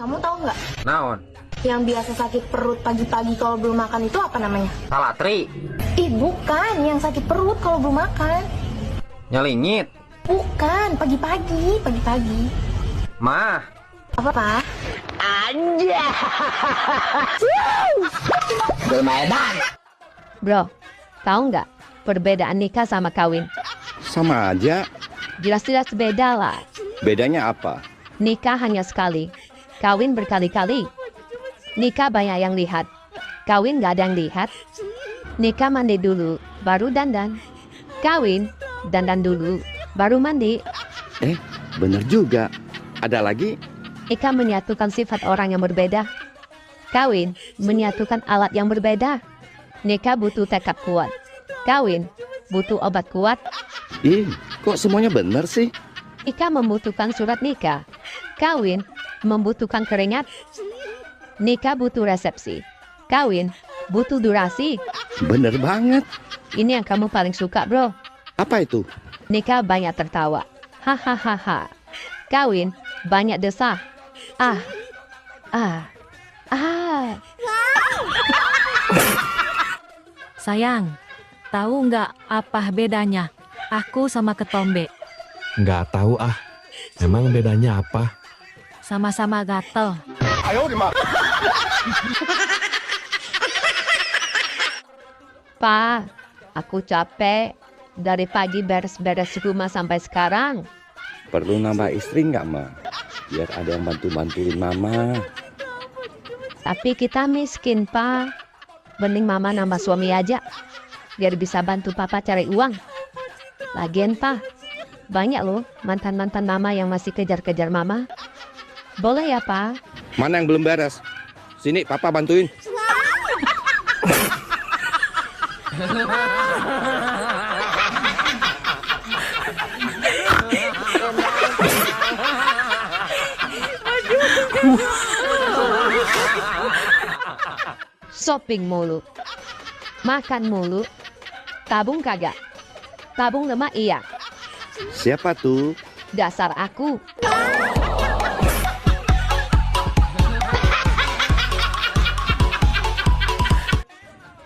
Kamu tahu nggak? Naon? Yang biasa sakit perut pagi-pagi kalau belum makan itu apa namanya? Salatri. Ih, bukan. Yang sakit perut kalau belum makan. Nyelingit. Bukan. Pagi-pagi. Mah. Apa, Pak? Anja. Bermedan. Bro, tahu nggak perbedaan nikah sama kawin? Sama aja. Jelas-jelas beda lah. Bedanya apa? Nikah hanya sekali, kawin berkali-kali. Nikah banyak yang lihat, kawin nggak ada yang lihat. Nikah mandi dulu, baru dandan. Kawin, dandan dulu, baru mandi. Bener juga. Ada lagi? Nikah menyatukan sifat orang yang berbeda. Kawin menyatukan alat yang berbeda. Nikah butuh tekad kuat. Kawin butuh obat kuat. Ih, kok semuanya bener sih? Nikah membutuhkan surat nikah. Kawin membutuhkan keringat. Nikah butuh resepsi. Kawin butuh durasi. Bener banget. Ini yang kamu paling suka, bro. Apa itu? Nikah banyak tertawa. Hahaha. Kawin banyak desah. Ah. Sayang, tahu nggak apa bedanya aku sama ketombe? Nggak tahu ah. Emang bedanya apa? Sama-sama gatel. Pa, aku capek. Dari pagi beres-beres rumah sampai sekarang. Perlu nambah istri nggak, Ma? Biar ada yang bantu-bantuin Mama. Tapi kita miskin, Pa. Mending Mama nambah suami aja. Biar bisa bantu Papa cari uang. Lagian, Pa, banyak loh mantan-mantan Mama yang masih kejar-kejar Mama. Boleh ya, Pa? Mana yang belum beres? Sini, Papa bantuin. Shopping mulu, makan mulu, tabung kagak, tabung lemak iya, Siapa tuh? dasar aku.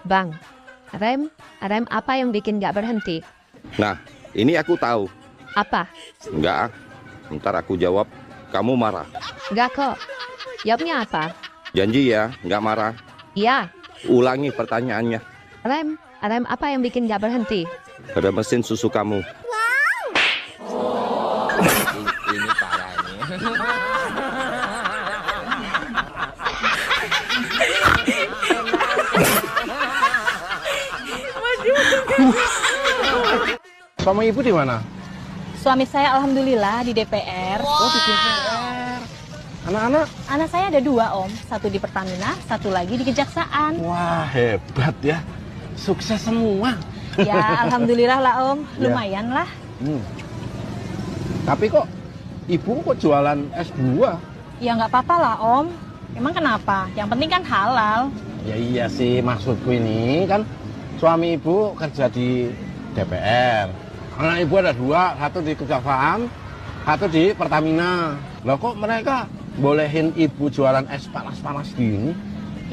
Bang, rem apa yang bikin gak berhenti? Nah, ini aku tahu. Apa? Enggak, ah. Ntar aku jawab. Kamu marah. Gak kok. Jawabnya apa? Janji ya, nggak marah. Iya, Ulangi pertanyaannya. rem apa yang bikin gak berhenti? Ada mesin susu kamu. Ini parah nih. Sama ibu di mana? Suami saya alhamdulillah di DPR. Oh, di DPR. Anak-anak? Anak saya ada 2 Om, satu di Pertamina, satu lagi di Kejaksaan. Wah, hebat ya. Sukses semua. Ya alhamdulillah lah Om, Ya. lumayan lah. Tapi kok ibu kok jualan es buah? Ya nggak apa-apa lah Om. Emang kenapa? Yang penting kan halal. Ya iya sih, maksudku ini kan suami ibu kerja di DPR. Anak ibu ada 2, satu di Kejaksaan, satu di Pertamina. Lah kok mereka bolehin ibu jualan es panas-panas gini?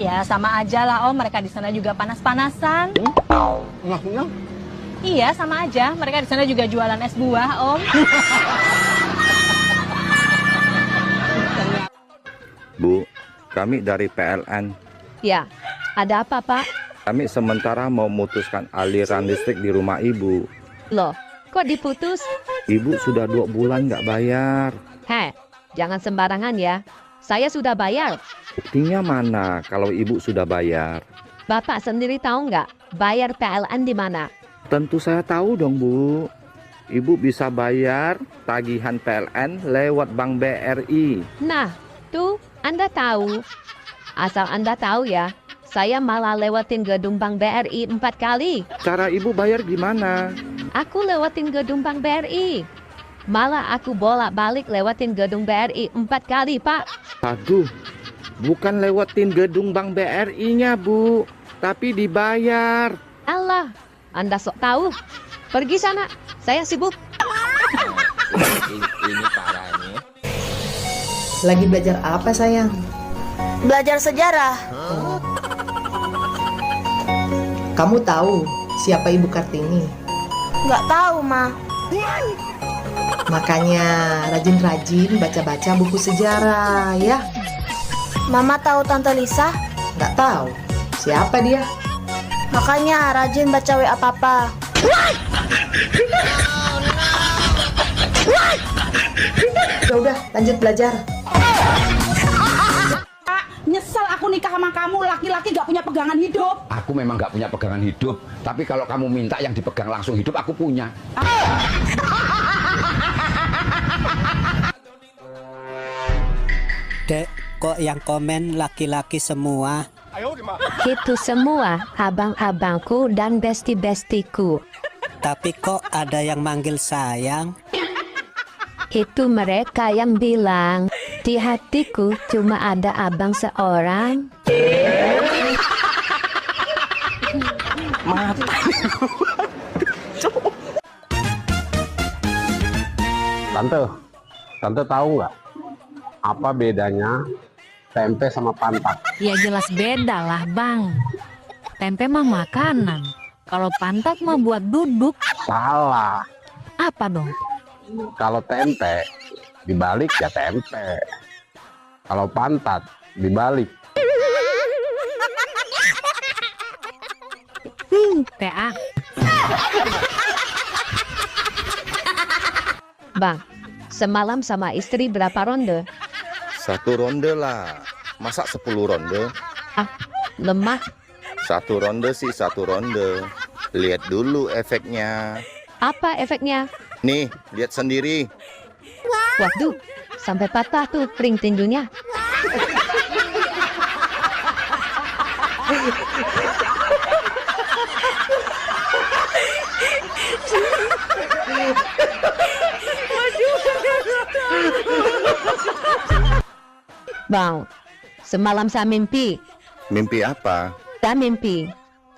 Ya sama aja lah Om, mereka di sana juga panas-panasan. Maksudnya? Iya sama aja, mereka di sana juga jualan es buah Om. Bu, kami dari PLN. Ya, ada apa, Pak? Kami sementara mau memutuskan aliran listrik di rumah ibu. Loh, kok diputus? Ibu sudah 2 bulan nggak bayar. Heh, jangan sembarangan ya. Saya sudah bayar. Buktinya mana kalau ibu sudah bayar? Bapak sendiri tahu nggak bayar PLN di mana? Tentu saya tahu dong, Bu. Ibu bisa bayar tagihan PLN lewat Bank BRI. Nah, tuh Anda tahu. Asal Anda tahu ya, saya malah lewatin gedung Bank BRI 4 kali. Cara ibu bayar gimana? Aku lewatin gedung Bank BRI. Malah aku bolak-balik lewatin gedung BRI 4 kali, Pak. Aduh, bukan lewatin gedung Bank BRI-nya, Bu. Tapi dibayar. Allah, Anda sok tahu. Pergi sana, saya sibuk. Ini parah nih. Lagi belajar apa sayang? Belajar sejarah. Kamu tahu siapa Ibu Kartini? Nggak tahu, Ma. Makanya rajin-rajin baca-baca buku sejarah ya. Mama tahu Tante Lisa? Nggak tahu. Siapa dia? Makanya rajin baca WA Papa. Udah, lanjut belajar. Nyesel aku nikah sama kamu, laki-laki gak punya pegangan hidup. Aku memang gak punya pegangan hidup, tapi kalau kamu minta yang dipegang langsung hidup, aku punya. Dek, kok yang komen laki-laki semua? Itu semua abang-abangku dan besti-bestiku. Tapi kok ada yang manggil sayang? Itu mereka yang bilang, di hatiku cuma ada abang seorang. Tante tahu nggak apa bedanya tempe sama pantat? Ya jelas beda lah bang. Tempe mah makanan. Kalau pantat mah buat duduk. Salah. Apa dong? Kalau tempe dibalik ya tempe. Kalau pantat dibalik. TA. Bang, semalam sama istri berapa ronde? 1 ronde lah. Masa 10 ronde? Lemah. 1 ronde sih 1 ronde. Lihat dulu efeknya. Apa efeknya? Nih, lihat sendiri. Waduh, sampai patah tuh ring tinjunya. Bang, semalam saya mimpi. Mimpi apa? Saya mimpi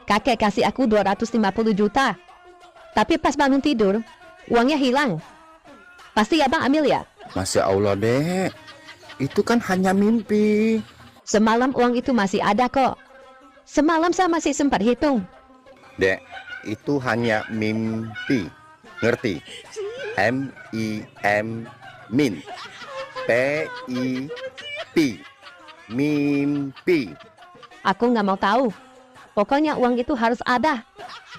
kakek kasih aku 250 juta. Tapi pas bangun tidur, uangnya hilang. Pasti abang ambil ya? Masya Allah, Dek. Itu kan hanya mimpi. Semalam uang itu masih ada kok. Semalam saya masih sempat hitung. Dek, itu hanya mimpi. Ngerti? M-I-M min. P-I-P. Mimpi. Aku nggak mau tahu. Pokoknya uang itu harus ada.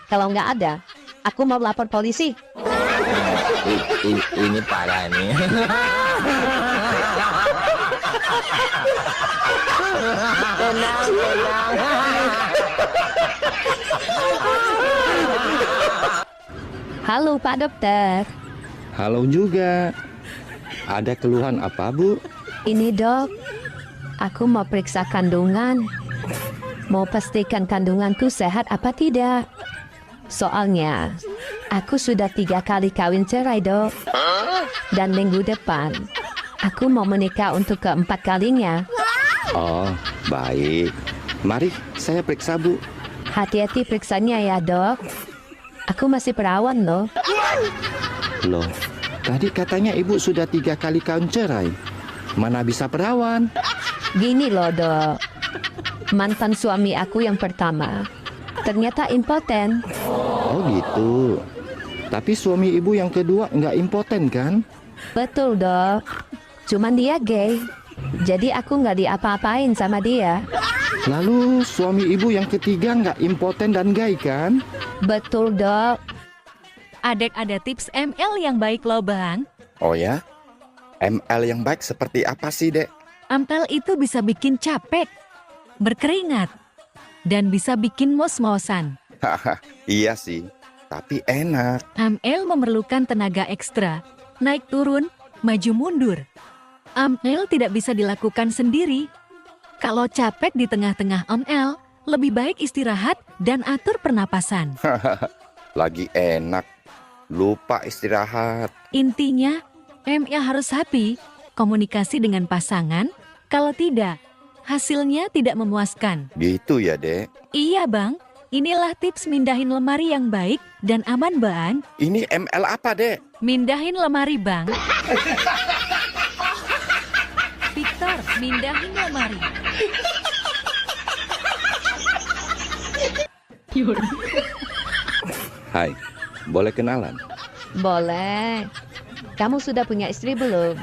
Kalau nggak ada, aku mau lapor polisi. Ini parah nih. Halo Pak Dokter. Halo juga. Ada keluhan apa, Bu? Ini dok, aku mau periksa kandungan. Mau pastikan kandunganku sehat apa tidak. Soalnya, aku sudah 3 kali kawin cerai dok. Dan minggu depan, aku mau menikah untuk ke-4 kalinya. Oh, baik. Mari, saya periksa, Bu. Hati-hati periksanya ya dok. Aku masih perawan loh. Loh, tadi katanya Ibu sudah 3 kali kawin cerai. Mana bisa perawan? Gini loh dok. Mantan suami aku yang pertama ternyata impoten. Oh gitu. Tapi suami Ibu yang kedua nggak impoten kan? Betul dok. Cuman dia gay. Jadi aku nggak diapa-apain sama dia. Lalu suami Ibu yang ketiga nggak impoten dan gay kan? Betul dok. Adek ada tips ML yang baik loh bang. Oh ya? ML yang baik seperti apa sih, Dek? ML itu bisa bikin capek, berkeringat, dan bisa bikin mos-mosan. Haha, iya sih. Tapi enak. ML memerlukan tenaga ekstra, naik turun, maju mundur. ML tidak bisa dilakukan sendiri. Kalau capek di tengah-tengah ML, lebih baik istirahat dan atur pernapasan. Lagi enak. Lupa istirahat. Intinya, ML harus happy, komunikasi dengan pasangan. Kalau tidak, hasilnya tidak memuaskan. Gitu ya, Dek? Iya bang, inilah tips mindahin lemari yang baik dan aman bang. Ini ML apa, Dek? Mindahin lemari bang. Mindahin lemari. Hai, boleh kenalan? Boleh. Kamu sudah punya istri belum?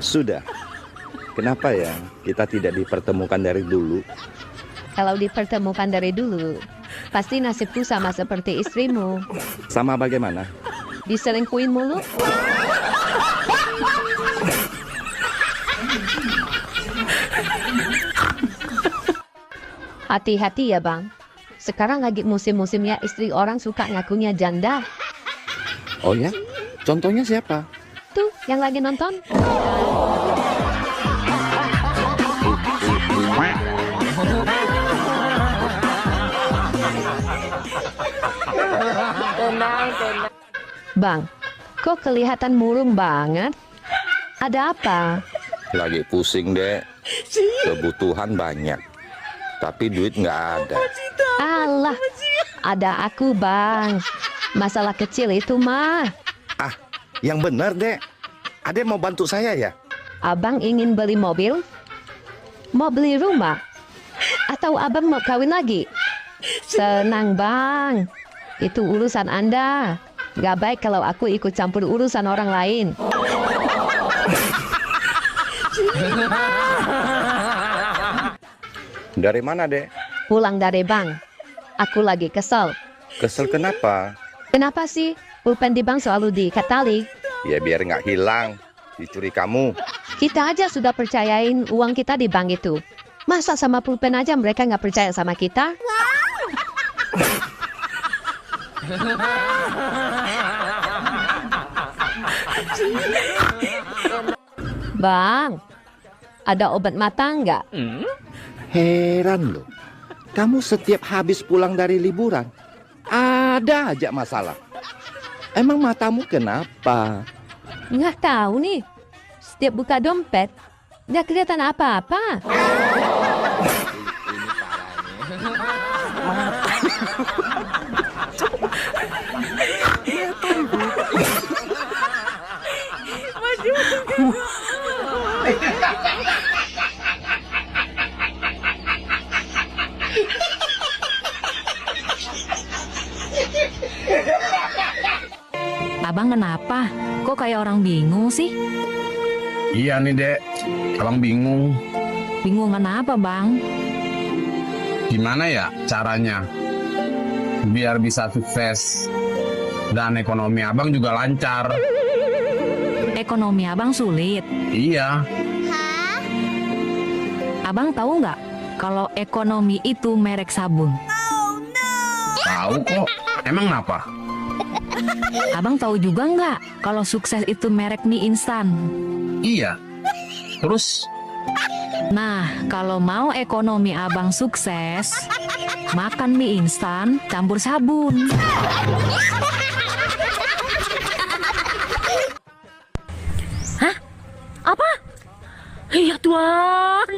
Sudah. Kenapa ya kita tidak dipertemukan dari dulu? Kalau dipertemukan dari dulu, pasti nasibku sama seperti istrimu. Sama bagaimana? Diselingkuhin mulu. Hati-hati ya bang. Sekarang lagi musim-musimnya istri orang suka ngakunya janda. Oh ya? Contohnya siapa? Tuh, yang lagi nonton. Bang, kok kelihatan murung banget? Ada apa? Lagi pusing, Dek. Kebutuhan banyak. Tapi duit nggak ada. Alah, ada aku bang. Masalah kecil itu mah. Ah, yang benar, Dek. Adek mau bantu saya ya? Abang ingin beli mobil? Mau beli rumah? Atau abang mau kawin lagi? Senang bang. Itu urusan Anda. Gak baik kalau aku ikut campur urusan orang lain. Dari mana, Dek? Pulang dari bank. Aku lagi kesel. Kesel kenapa? Kenapa sih? Pulpen di bank selalu diikat tali. Ya biar nggak hilang. Dicuri kamu. Kita aja sudah percayain uang kita di bank itu. Masa sama pulpen aja mereka nggak percaya sama kita? Bang, ada obat mata nggak? Heran loh. Kamu setiap habis pulang dari liburan, ada aja masalah. Emang matamu kenapa? Nggak tahu nih. Setiap buka dompet, nggak kelihatan apa-apa. Abang kenapa? Kok kayak orang bingung sih? Iya nih, Dek. Abang bingung. Bingung kenapa, Bang? Gimana ya caranya biar bisa sukses dan ekonomi abang juga lancar? Ekonomi abang sulit. Iya. Abang tahu nggak kalau ekonomi itu merek sabun? Tahu kok. Emang kenapa? Abang tahu juga nggak kalau sukses itu merek mie instan? Iya. Terus? Nah, kalau mau ekonomi abang sukses, makan mie instan campur sabun. Hah? Apa? Iya Tuhan.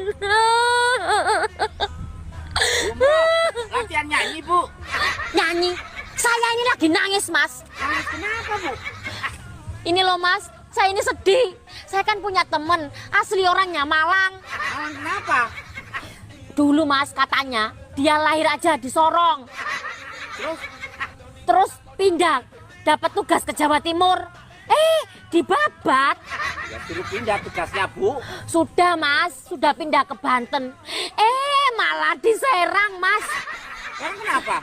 Latihan nyanyi, Bu. Nyanyi? Saya ini lagi nangis, Mas. Nangis kenapa, Bu? Ini loh, Mas. Saya ini sedih. Saya kan punya temen, asli orangnya Malang. Malang kenapa? Dulu, Mas, katanya dia lahir aja di Sorong. Terus pindah, dapat tugas ke Jawa Timur. Dibabat. Ya suruh pindah tugasnya, Bu. Sudah, Mas. Sudah pindah ke Banten. Malah diserang, Mas. Sekarang kenapa?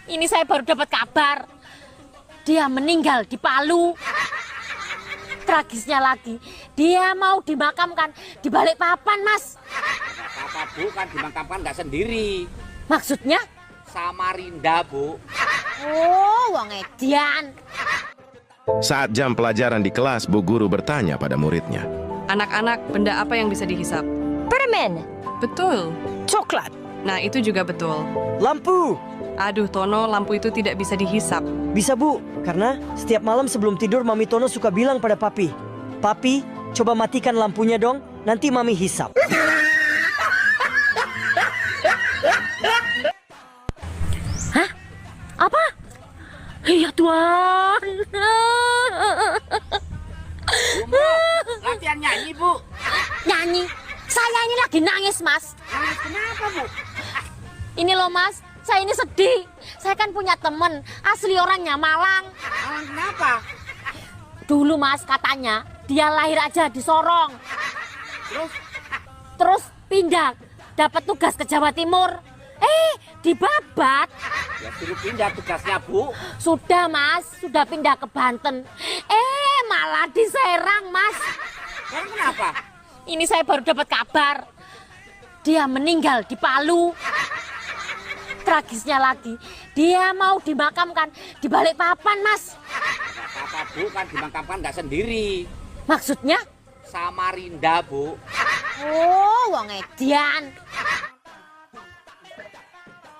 Ini saya baru dapat kabar. Dia meninggal di Palu. Tragisnya lagi, dia mau dimakamkan di Balikpapan, Mas. Apa-apa, Bu, kan dimakamkan nggak sendiri. Maksudnya? Samarinda, Bu. Oh, wong edian. Saat jam pelajaran di kelas, Bu Guru bertanya pada muridnya. Anak-anak, benda apa yang bisa dihisap? Permen. Betul. Coklat. Nah, itu juga betul. Lampu. Aduh, Tono, lampu itu tidak bisa dihisap. Bisa, Bu. Karena setiap malam sebelum tidur, Mami Tono suka bilang pada Papi, "Papi, coba matikan lampunya dong, nanti Mami hisap." Hah? Apa? Iya Tuhan. latihan nyanyi, Bu? Nyanyi? Saya ini lagi nangis, Mas. Nangis kenapa, Bu? Ini loh, Mas. Saya ini sedih. Saya kan punya temen, asli orangnya Malang. Malang kenapa? Dulu, Mas, katanya dia lahir aja di Sorong. Terus pindah, dapat tugas ke Jawa Timur. Dibabat. Ya suruh pindah tugasnya, Bu. Sudah, Mas, sudah pindah ke Banten. Malah diserang, Mas. Serang kenapa? Ini saya baru dapat kabar. Dia meninggal di Palu. Tragisnya lagi, dia mau dimakamkan di Balikpapan, Mas. Nggak apa-apa, Bu, kan dimakamkan nggak sendiri. Maksudnya? Samarinda, Bu. Oh, wong edian.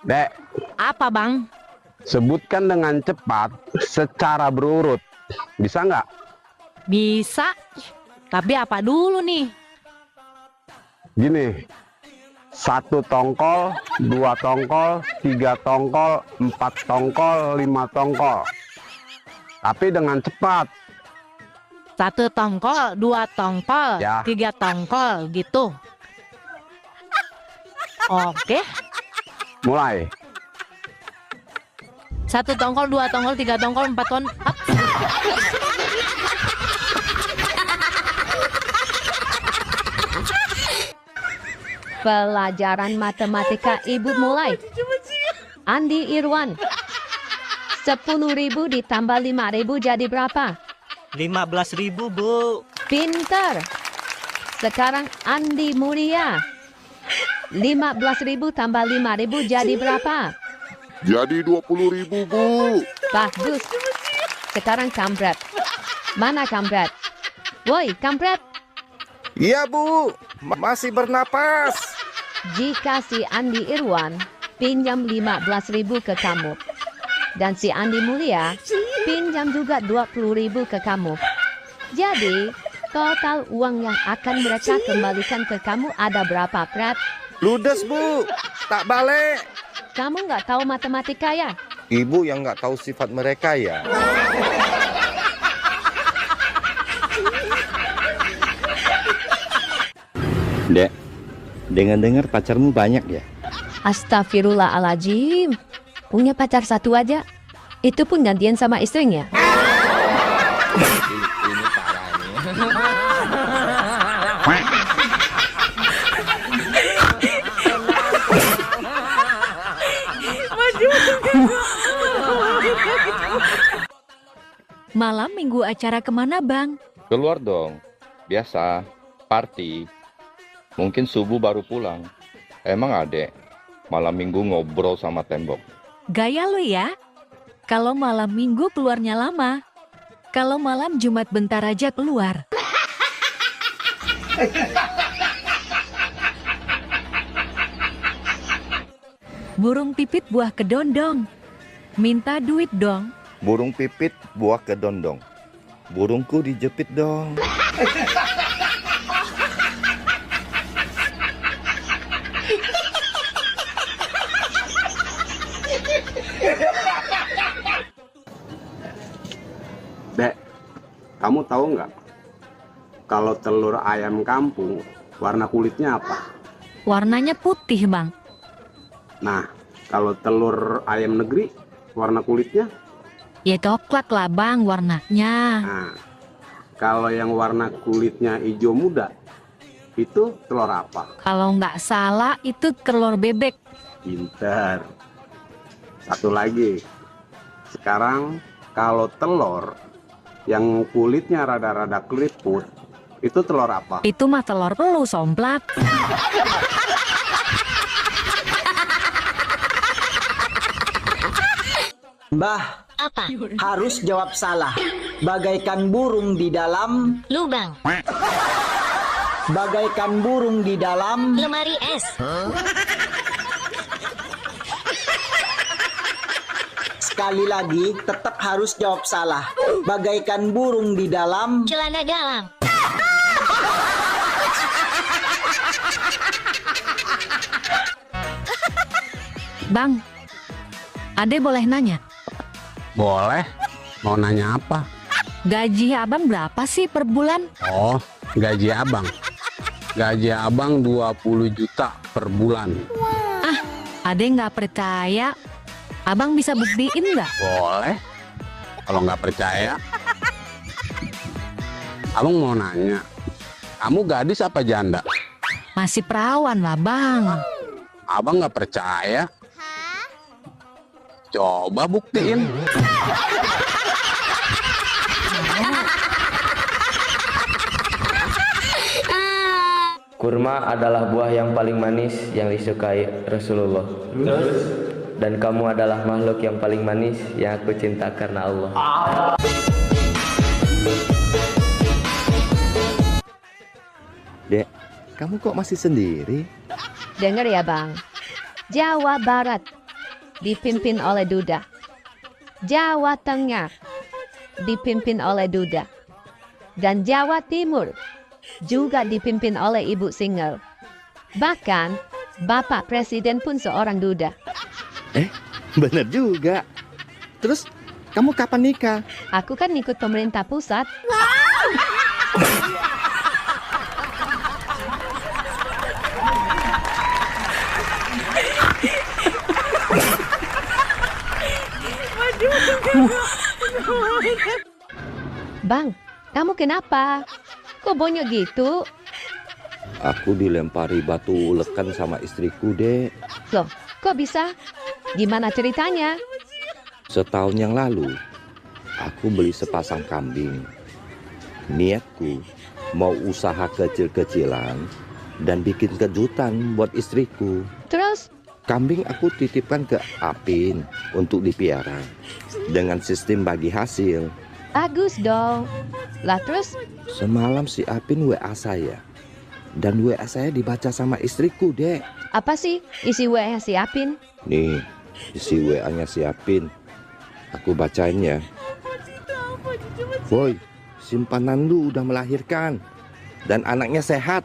Dek, Apa, Bang? sebutkan dengan cepat secara berurut. Bisa nggak? Bisa. Tapi apa dulu nih? Gini, 1 tongkol, 2 tongkol, 3 tongkol, 4 tongkol, 5 tongkol. Tapi dengan cepat. 1 tongkol, 2 tongkol, Ya. 3 tongkol gitu. Oke. Mulai. 1 tongkol, 2 tongkol, 3 tongkol, 4 ton. Pelajaran matematika Ibu mulai. Andi Irwan. 10.000 ditambah 5.000 jadi berapa? 15.000, Bu. Pinter. Sekarang Andi Mulia. 15.000 tambah 5.000 jadi berapa? Jadi 20.000, Bu. Bagus. Sekarang Kampret. Mana Kampret? Woi, Kampret. Iya, Bu. Masih bernapas. Jika si Andi Irwan pinjam 15.000 ke kamu, dan si Andi Mulia pinjam juga 20.000 ke kamu, jadi total uang yang akan mereka kembalikan ke kamu ada berapa, Pret? Ludes, Bu. Tak balik. Kamu nggak tahu matematika ya? Ibu yang nggak tahu sifat mereka ya. Dek, dengar-dengar pacarmu banyak ya? Astagfirullahaladzim. Punya pacar 1 aja. Itu pun gantian sama istrinya. Ini parah nih. Malam minggu acara kemana, Bang? Keluar dong. Biasa, party. Mungkin subuh baru pulang. Emang adek, malam minggu ngobrol sama tembok. Gaya lo ya. Kalau malam minggu keluarnya lama. Kalau malam Jumat bentar aja keluar. Burung pipit buah kedondong. Minta duit dong. Burung pipit buah kedondong. Burungku dijepit dong. Dek, kamu tahu nggak? Kalau telur ayam kampung, warna kulitnya apa? Warnanya putih, Bang. Nah, kalau telur ayam negeri, warna kulitnya? Ya coklat lah, Bang, warnanya. Nah, kalau yang warna kulitnya hijau muda, itu telur apa? Kalau nggak salah, itu telur bebek. Pinter. Satu lagi. Sekarang, kalau telur yang kulitnya rada-rada keriput, itu telur apa? Itu mah telur pelus, somplak. Mbah, apa? Harus jawab salah. Bagaikan burung di dalam lubang. Bagaikan burung di dalam Lemari es. Sekali lagi, tetap harus jawab salah. Bagaikan burung di dalam Celana dalam. Bang, Ade boleh nanya? Boleh. Mau nanya apa? Gaji abang berapa sih per bulan? Oh, Gaji abang 20 juta per bulan. Ah, Ade nggak percaya. Abang bisa buktiin nggak? Boleh. Kalau nggak percaya, abang mau nanya, kamu gadis apa janda? Masih perawan lah, Bang. Abang nggak percaya? Coba buktiin. Kurma adalah buah yang paling manis yang disukai Rasulullah. Dan kamu adalah makhluk yang paling manis yang aku cinta karena Allah. Dek, kamu kok masih sendiri? Dengar ya Bang, Jawa Barat dipimpin oleh Duda. Jawa Tengah dipimpin oleh Duda. Dan Jawa Timur juga dipimpin oleh Ibu Single. Bahkan Bapak Presiden pun seorang Duda. Bener juga. Terus kamu kapan nikah? Aku kan ikut pemerintah pusat. Bang, kamu kenapa? Kok bonyok gitu? Aku dilempari batu ulekan sama istriku, Dek. Loh, kok bisa? Gimana ceritanya? Setahun yang lalu, aku beli sepasang kambing. Niatku mau usaha kecil-kecilan dan bikin kejutan buat istriku. Terus? Kambing aku titipkan ke Apin untuk dipiara dengan sistem bagi hasil. Bagus dong. Lah terus? Semalam si Apin WA saya. Dan WA saya dibaca sama istriku, Dek. Apa sih isi WA si Apin? Nih, isi WA-nya si Apin. Aku bacain ya. Boy, simpanan lu udah melahirkan. Dan anaknya sehat.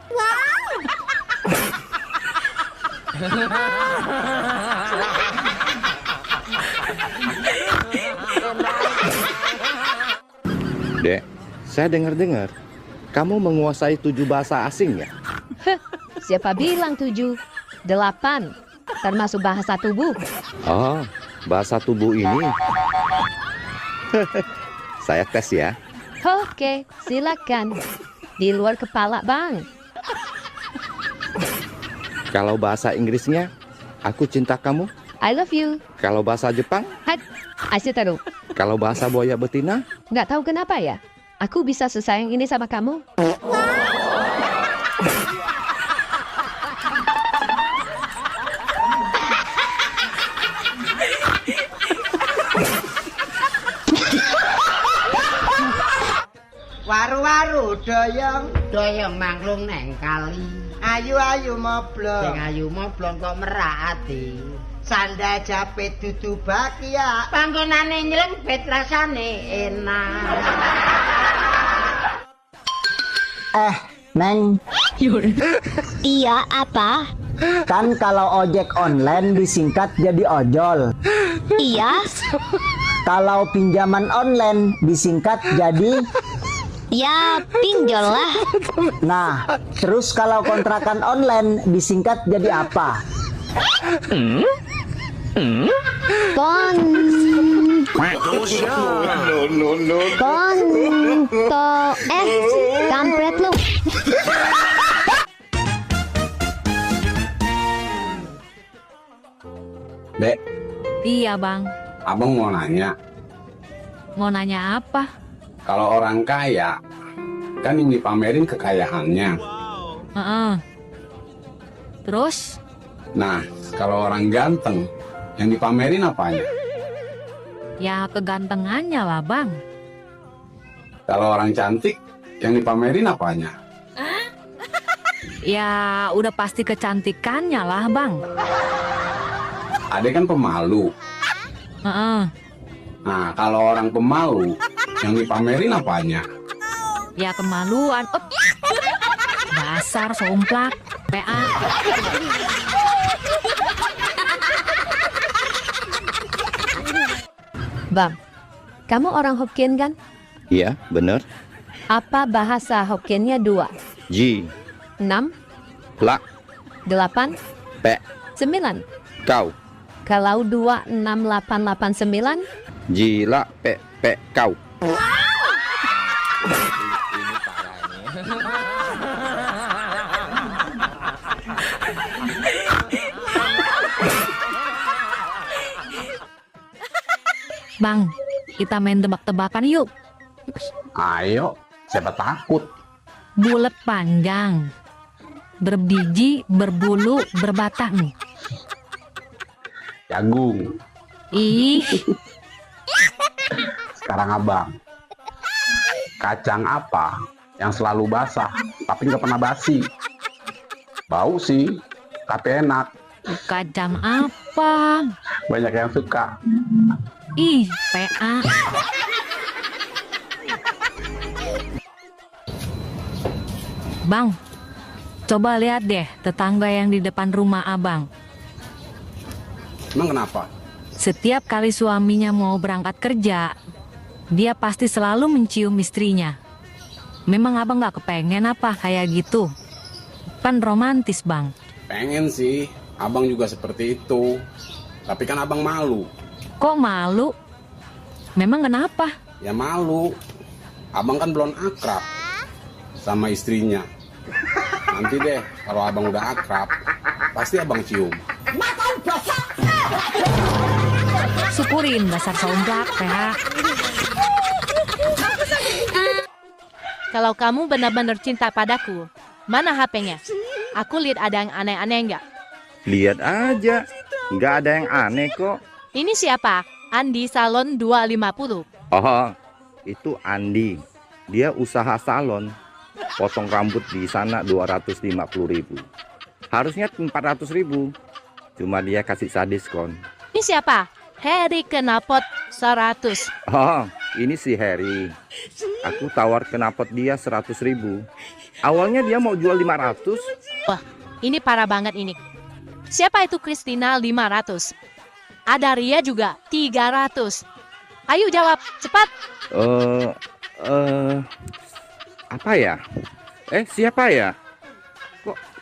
Dek, saya dengar-dengar kamu menguasai 7 bahasa asing ya? Siapa bilang 7? 8, termasuk bahasa tubuh. Oh, bahasa tubuh ini. Saya tes ya. Oke, silakan. Di luar kepala, Bang. Kalau bahasa Inggrisnya, aku cinta kamu. I love you. Kalau bahasa Jepang? Asyitaru. Kalau bahasa buaya betina? Nggak tahu kenapa ya. Aku bisa sesayang ini sama kamu. Waru-waru doyong manglung neng kali. Ayu-ayu moblong. Sing ayu moblong kok merak ati. Sanda japit dudu bakia. Panggonane nylempit rasane enak. Neng. Iya, apa? Kan kalau ojek online disingkat jadi ojol. Iya. Kalau pinjaman online disingkat jadi... Ya, pinjol lah. Nah, terus kalau kontrakan online disingkat jadi apa? Kampret lu. Dek. Iya, Bang. Abang mau nanya. Mau nanya apa? Kalau orang kaya, kan yang dipamerin kekayaannya. Terus? Nah, kalau orang ganteng, yang dipamerin apanya? Ya kegantengannya lah, Bang. Kalau orang cantik, yang dipamerin apanya? Ya udah pasti kecantikannya lah, Bang. Adek kan pemalu. Nah, kalau orang pemalu, yang dipamerin apanya? Ya kemaluan. Dasar somplak. PA. Bang, kamu orang Hokkien kan? Iya, bener. Apa bahasa Hokkiennya 2? Ji, 6, la, 8, pe, 9. kau. Kalau 2, 6, 8, 8, 9. Ji, la, pe, kau. Ini parah nih. Bang, kita main tebak-tebakan yuk. Ayo, siapa takut? Bulat panjang, berbiji, berbulu, berbatang. Jagung. Ih, Sekarang abang. Kacang apa yang selalu basah tapi nggak pernah basi? Bau sih, tapi enak. kacang apa? Banyak yang suka. Ih, PA. Bang, coba lihat deh tetangga yang di depan rumah abang. Emang kenapa? Setiap kali suaminya mau berangkat kerja, dia pasti selalu mencium istrinya. Memang abang gak kepengen apa kayak gitu? Kan romantis, Bang. Pengen sih, abang juga seperti itu. Tapi kan abang malu. Kok malu? Memang kenapa? Ya malu. Abang kan belum akrab sama istrinya. Nanti deh, kalau abang udah akrab, pasti abang cium. Syukurin dasar songgak, ya. Kalau kamu benar-benar cinta padaku, mana HP-nya? Aku lihat ada yang aneh-aneh enggak? Lihat aja, nggak ada yang aneh kok. Ini siapa? Andi Salon 250. Oh, itu Andi. Dia usaha salon. Potong rambut di sana 250.000. Harusnya 400.000. Cuma dia kasih saya diskon. Ini siapa? Harry Knalpot 100. Oh, ini si Harry. Aku tawar knalpot dia 100.000. Awalnya dia mau jual 500. Wah, ini parah banget ini. Siapa itu Christina 500? Ada Ria juga 300. Ayo jawab, cepat. Apa ya? Siapa ya?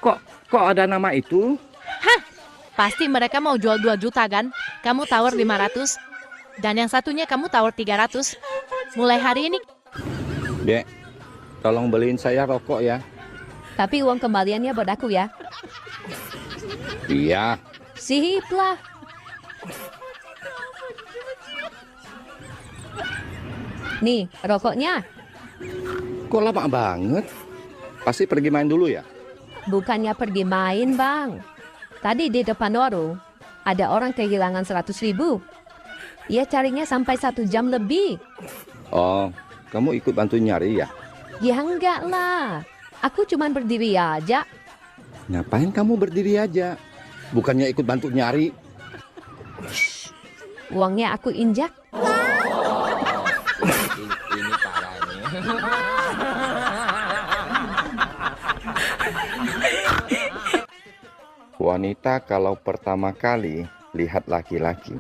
Kok ada nama itu? Hah? Pasti mereka mau jual 2 juta kan? Kamu tawar 500. Dan yang satunya kamu tawar 300. Mulai hari ini. Dek, tolong beliin saya rokok ya. Tapi uang kembaliannya buat aku ya. Iya. Sip lah. Nih, rokoknya. Kok lama banget? Pasti pergi main dulu ya? Bukannya pergi main, Bang. Tadi di depan warung, ada orang kehilangan 100.000. Ia carinya sampai 1 jam lebih. Oh, kamu ikut bantu nyari ya? Ya enggak lah. Aku cuma berdiri aja. Ngapain kamu berdiri aja? Bukannya ikut bantu nyari? Uangnya aku injak. Ini parah nih. Wanita kalau pertama kali lihat laki-laki,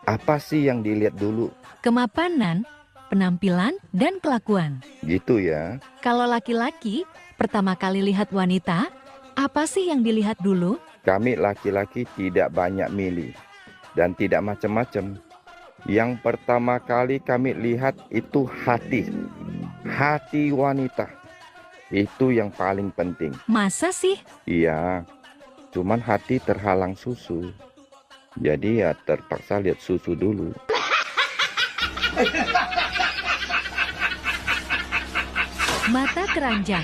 apa sih yang dilihat dulu? Kemapanan, penampilan, dan kelakuan. Gitu ya. Kalau laki-laki pertama kali lihat wanita, apa sih yang dilihat dulu? Kami laki-laki tidak banyak milih dan tidak macam-macam. Yang pertama kali kami lihat itu hati. Hati wanita. Itu yang paling penting. Masa sih? Iya. Cuman hati terhalang susu. Jadi ya terpaksa lihat susu dulu. Mata keranjang.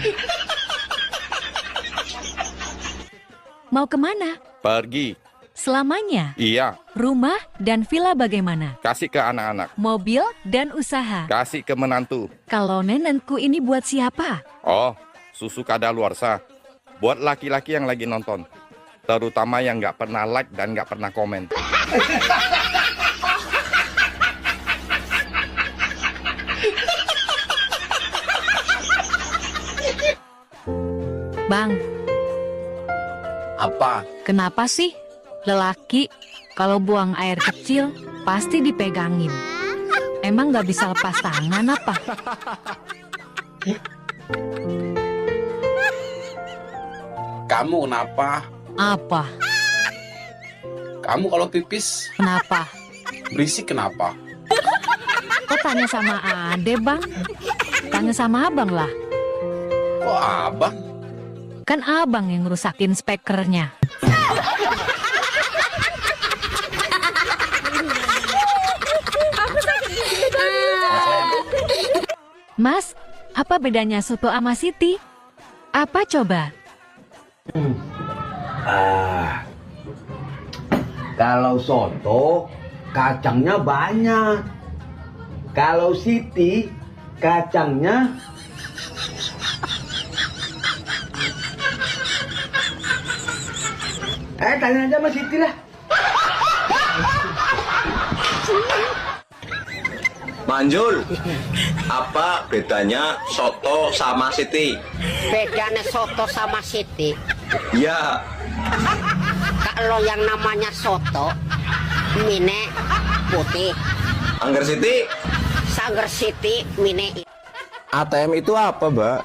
Mau kemana? Pergi. Selamanya. Iya. Rumah dan villa bagaimana? Kasih ke anak-anak. Mobil dan usaha. Kasih ke menantu. Kalau nenekku ini buat siapa? Oh, susu kadaluarsa. Buat laki-laki yang lagi nonton. Terutama yang nggak pernah like dan nggak pernah komen. Bang. Apa? Kenapa sih lelaki kalau buang air kecil pasti dipegangin? Emang nggak bisa lepas tangan apa? Kamu kenapa? Apa? Kamu kalau pipis Kenapa? berisik kenapa? Kok tanya sama Ade, Bang? Tanya sama Abang lah. Kok abang? Kan Abang yang ngerusakin spekernya. Mas, apa bedanya soto sama Siti? Apa coba? Kalau soto, kacangnya banyak. Kalau Siti, kacangnya tanya aja sama Siti lah. Manjul, apa bedanya soto sama Siti? Bedanya soto sama Siti. Ya, Kalau yang namanya soto, mine putih. Angger Siti. Sangger Siti, mine. ATM itu apa, Mbak?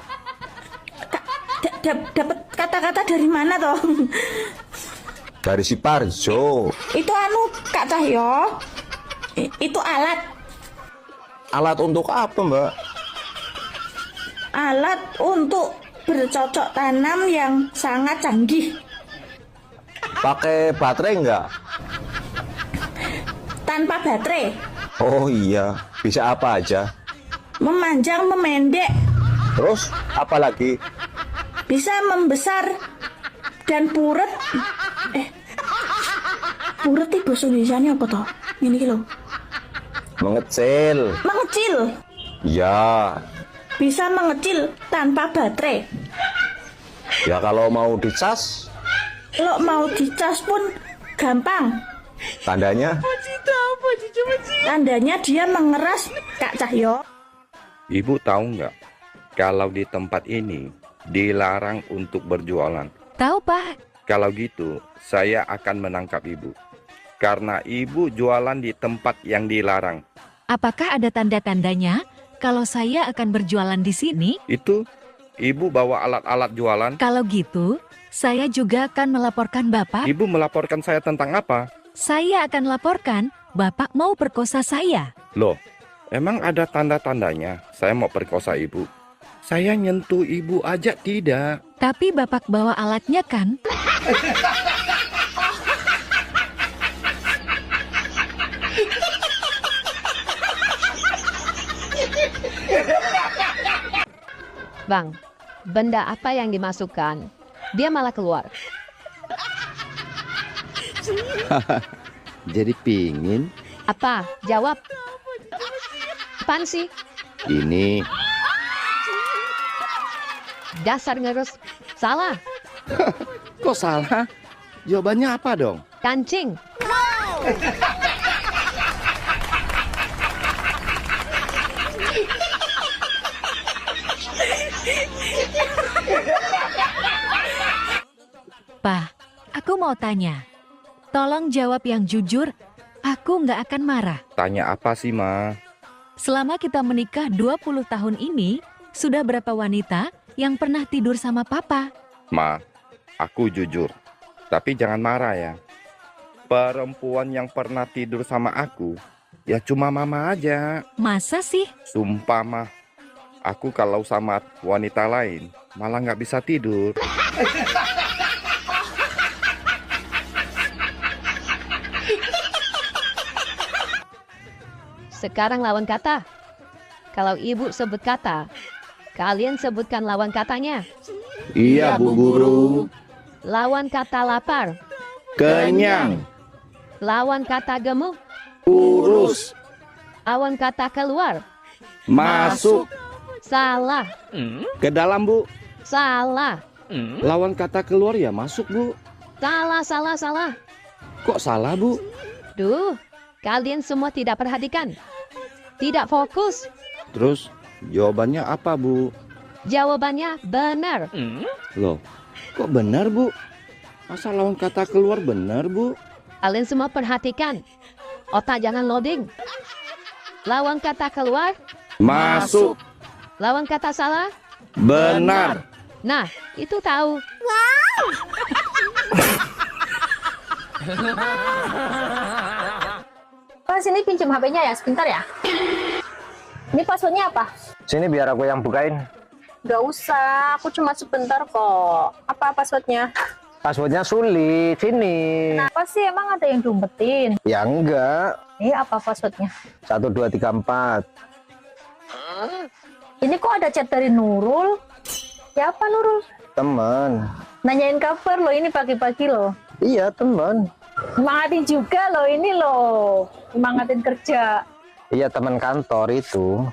Dapat kata-kata dari mana toh? Dari si Parjo. Itu Kak Cahyo. Itu alat. Alat untuk apa, Mbak? Alat untuk bercocok tanam yang sangat canggih. Pakai baterai enggak? Tanpa baterai. Oh iya, bisa apa aja? Memanjang, memendek. Terus apa lagi? Bisa membesar dan puret. Puret itu bahasa Indonesianya apa toh? Ini lho. Mengecil. Mengecil. Ya. Bisa mengecil tanpa baterai. Ya kalau mau dicas. Kalau mau dicas pun gampang. Tandanya? Tandanya dia mengeras, Kak Cahyo. Ibu tahu nggak? Kalau di tempat ini dilarang untuk berjualan. Tahu, Pak. Kalau gitu, saya akan menangkap ibu. Karena ibu jualan di tempat yang dilarang. Apakah ada tanda-tandanya kalau saya akan berjualan di sini? Itu, ibu bawa alat-alat jualan. Kalau gitu, saya juga akan melaporkan Bapak. Ibu melaporkan saya tentang apa? Saya akan laporkan Bapak mau perkosa saya. Loh, emang ada tanda-tandanya saya mau perkosa ibu? Saya nyentuh ibu aja tidak. Tapi Bapak bawa alatnya kan? Bang, benda apa yang dimasukkan? Dia malah keluar. Jadi pingin? Apa? Jawab. Apaan sih? Ini. Dasar ngerus. Salah. Kok salah? Jawabannya apa dong? Kancing. Pak, aku mau tanya. Tolong jawab yang jujur, aku nggak akan marah. Tanya apa sih, Ma? Selama kita menikah 20 tahun ini, sudah berapa wanita yang pernah tidur sama Papa? Ma, aku jujur. Tapi jangan marah ya. Perempuan yang pernah tidur sama aku, ya cuma Mama aja. Masa sih? Sumpah, Ma. Aku kalau sama wanita lain, malah nggak bisa tidur. Sekarang lawan kata. Kalau ibu sebut kata, kalian sebutkan lawan katanya. Iya, Bu Guru. Lawan kata lapar. Kenyang. Lawan kata gemuk. Kurus. Lawan kata keluar. Masuk. Salah. Ke dalam, Bu. Salah. Lawan kata keluar ya masuk, Bu. Salah, salah, salah. Kok salah, Bu? Duh, kalian semua tidak perhatikan. Tidak fokus. Terus jawabannya apa, Bu? Jawabannya benar. Loh, kok benar, Bu? Masa lawan kata keluar benar, Bu? Kalian semua perhatikan. Otak jangan loading. Lawan kata keluar. Masuk. Lawan kata salah. Benar. Nah, itu tahu. Pak, sini pinjam HP-nya ya, sebentar ya. Ini passwordnya apa? Sini biar aku yang bukain. Gak usah, aku cuma sebentar kok. Apa passwordnya? Passwordnya sulit, sini. Kenapa sih, emang ada yang diumpetin? Ya enggak. Ini apa passwordnya? 1, 2, 3, 4. Ini kok ada chat dari Nurul? Siapa Nurul? Teman. Nanyain kabar loh, ini pagi-pagi loh. Iya, teman. Semangatin juga loh, ini loh. Semangatin kerja. Iya, teman kantor itu.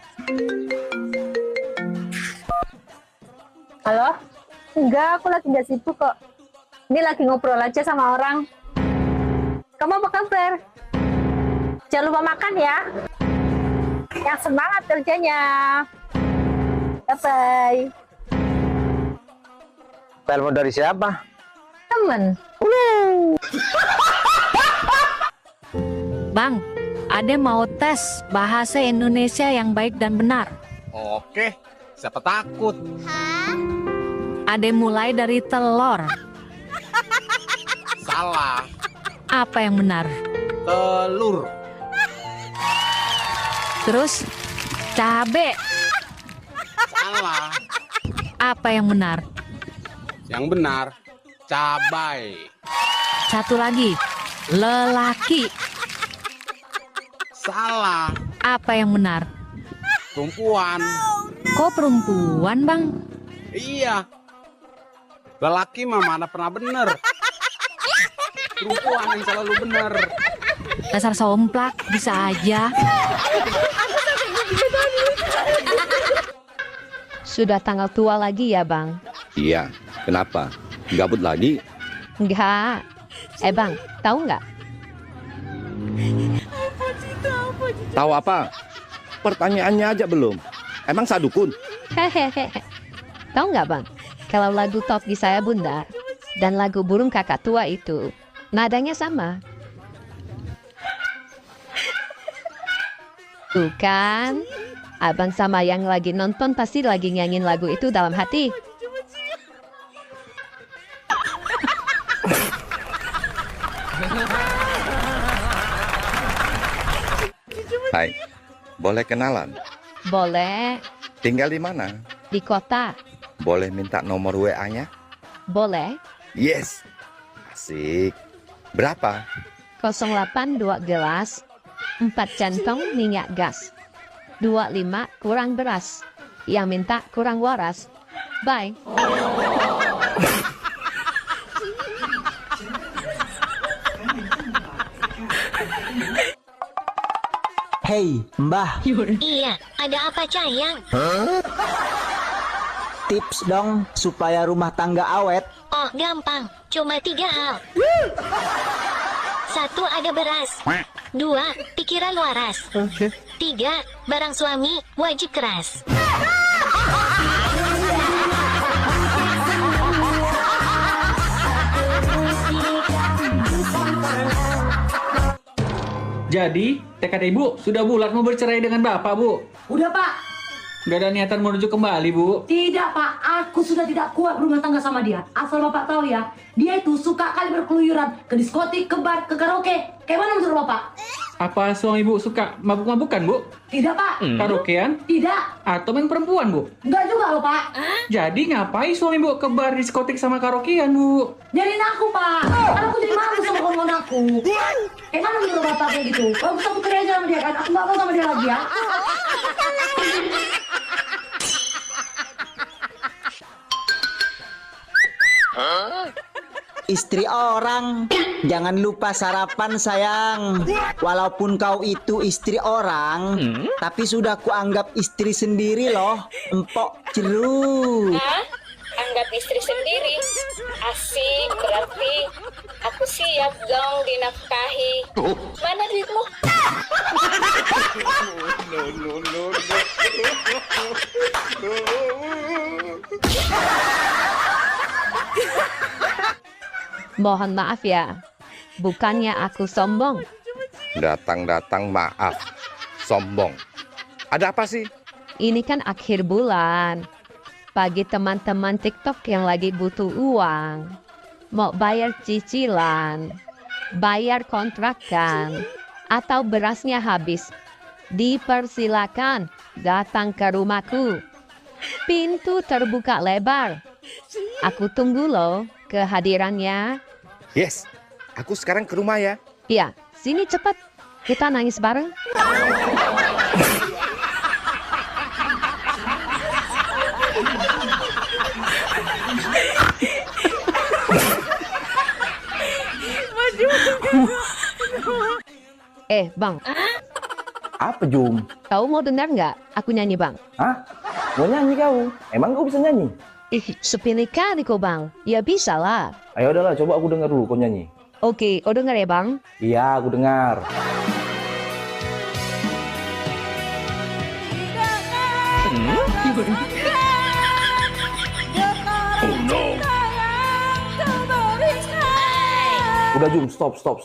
Halo? Enggak, aku lagi nggak sibuk kok. Ini lagi ngobrol aja sama orang. Kamu apa kabar? Jangan lupa makan ya. Yang semangat kerjanya. Bye-bye. Telepon dari siapa? Temen. Bang, Ade mau tes bahasa Indonesia yang baik dan benar. Oke, siapa takut? Ade mulai dari telur. Salah. Apa yang benar? Telur. Terus, cabe. Salah. Apa yang benar? Yang benar, cabai. Satu lagi, lelaki. Salah. Apa yang benar? Perempuan. Kok perempuan, Bang? Iya. Lelaki mah mana pernah bener. Perempuan yang selalu bener. Dasar somplak, bisa aja. Sudah tanggal tua lagi ya, Bang? Iya, kenapa? Gabut lagi? Enggak. Bang, tahu nggak? Tahu apa? Pertanyaannya aja belum. Emang sadukun? Hehehe. Tahu nggak, Bang? Kalau lagu Top di Saya Bunda dan lagu Burung Kakak Tua itu nadanya sama. Tuh kan? Abang sama yang lagi nonton pasti lagi nyanyiin lagu itu dalam hati. Hai, boleh kenalan? Boleh. Tinggal di mana? Di kota. Boleh minta nomor WA-nya? Boleh. Yes. Asik. Berapa? 08 2 gelas, 4 centong minyak gas, 25 kurang beras, yang minta kurang waras. Bye. Hei, Mbah. Iya, ada apa sayang? Tips dong supaya rumah tangga awet. Oh, gampang. Cuma 3 hal. 1. Ada beras. 2. Pikiran waras. 3. Barang suami wajib keras. Jadi, tekad ibu sudah bulat mau bercerai dengan bapak, Bu? Udah, Pak. Gak ada niatan menuju kembali, Bu? Tidak, Pak. Aku sudah tidak kuat berumah tangga sama dia. Asal Bapak tahu ya, dia itu suka kali berkeluyuran ke diskotik, ke bar, ke karaoke. Kayak mana menurut Bapak? Apa suami Bu suka mabuk-mabukan, Bu? Tidak, Pak. Karaokean? Tidak. Atau main perempuan, Bu? Enggak juga loh, Pak. Jadi ngapain suami Bu ke bar, diskotik sama karaokean, Bu? Jadiin aku, Pak. Kan aku jadi malu sama kawan aku. Kayak mana menurut Bapak kayak gitu? Kalau aku kerja aja sama dia kan, aku nggak mau sama dia lagi ya. Istri orang, jangan lupa sarapan sayang. Walaupun kau itu istri orang, tapi sudah kuanggap istri sendiri loh. Empok jeruk. Anggap istri sendiri. Asik, berarti aku siap dong dinafkahi. Mana duitmu? Mohon maaf ya, bukannya aku sombong. Datang-datang maaf. Sombong. Ada apa sih? Ini kan akhir bulan. Bagi teman-teman TikTok yang lagi butuh uang. Mau bayar cicilan, bayar kontrakan, atau berasnya habis? Dipersilakan datang ke rumahku. Pintu terbuka lebar. Aku tunggu loh kehadirannya. Yes, aku sekarang ke rumah ya. Iya, sini cepat. Kita nangis bareng. Bang. Apa, Jum? Kau mau dengar nggak aku nyanyi, Bang? Hah? Mau nyanyi kau? Emang kau bisa nyanyi? Sepele kali kau, Bang. Ya bisa lah. Ayo udahlah, coba aku dengar dulu kau nyanyi. Oke, kau dengar ya, Bang? Iya, aku dengar. Oh no. Udah Jum, stop. Stop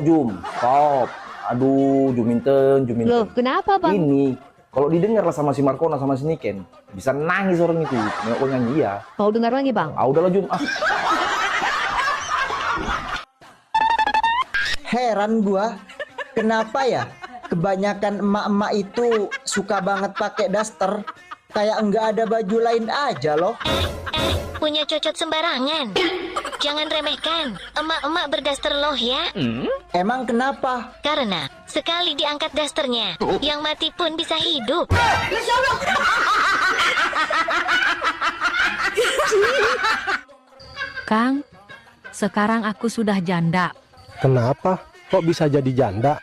Jum, stop. Aduh, Juminten. Loh, kenapa Bang? Ini, kalau didengar sama si Markona sama si Niken, bisa nangis orang itu. Nggak kau nyanyi ya. Mau dengar lagi Bang? Udahlah Jum. Heran gua, kenapa ya kebanyakan emak-emak itu suka banget pakai daster, kayak enggak ada baju lain aja loh. Punya cocot sembarangan. Jangan remehkan, emak-emak berdaster loh ya. Emang kenapa? Karena sekali diangkat dasternya, yang mati pun bisa hidup. Kang, sekarang aku sudah janda. Kenapa? Kok bisa jadi janda?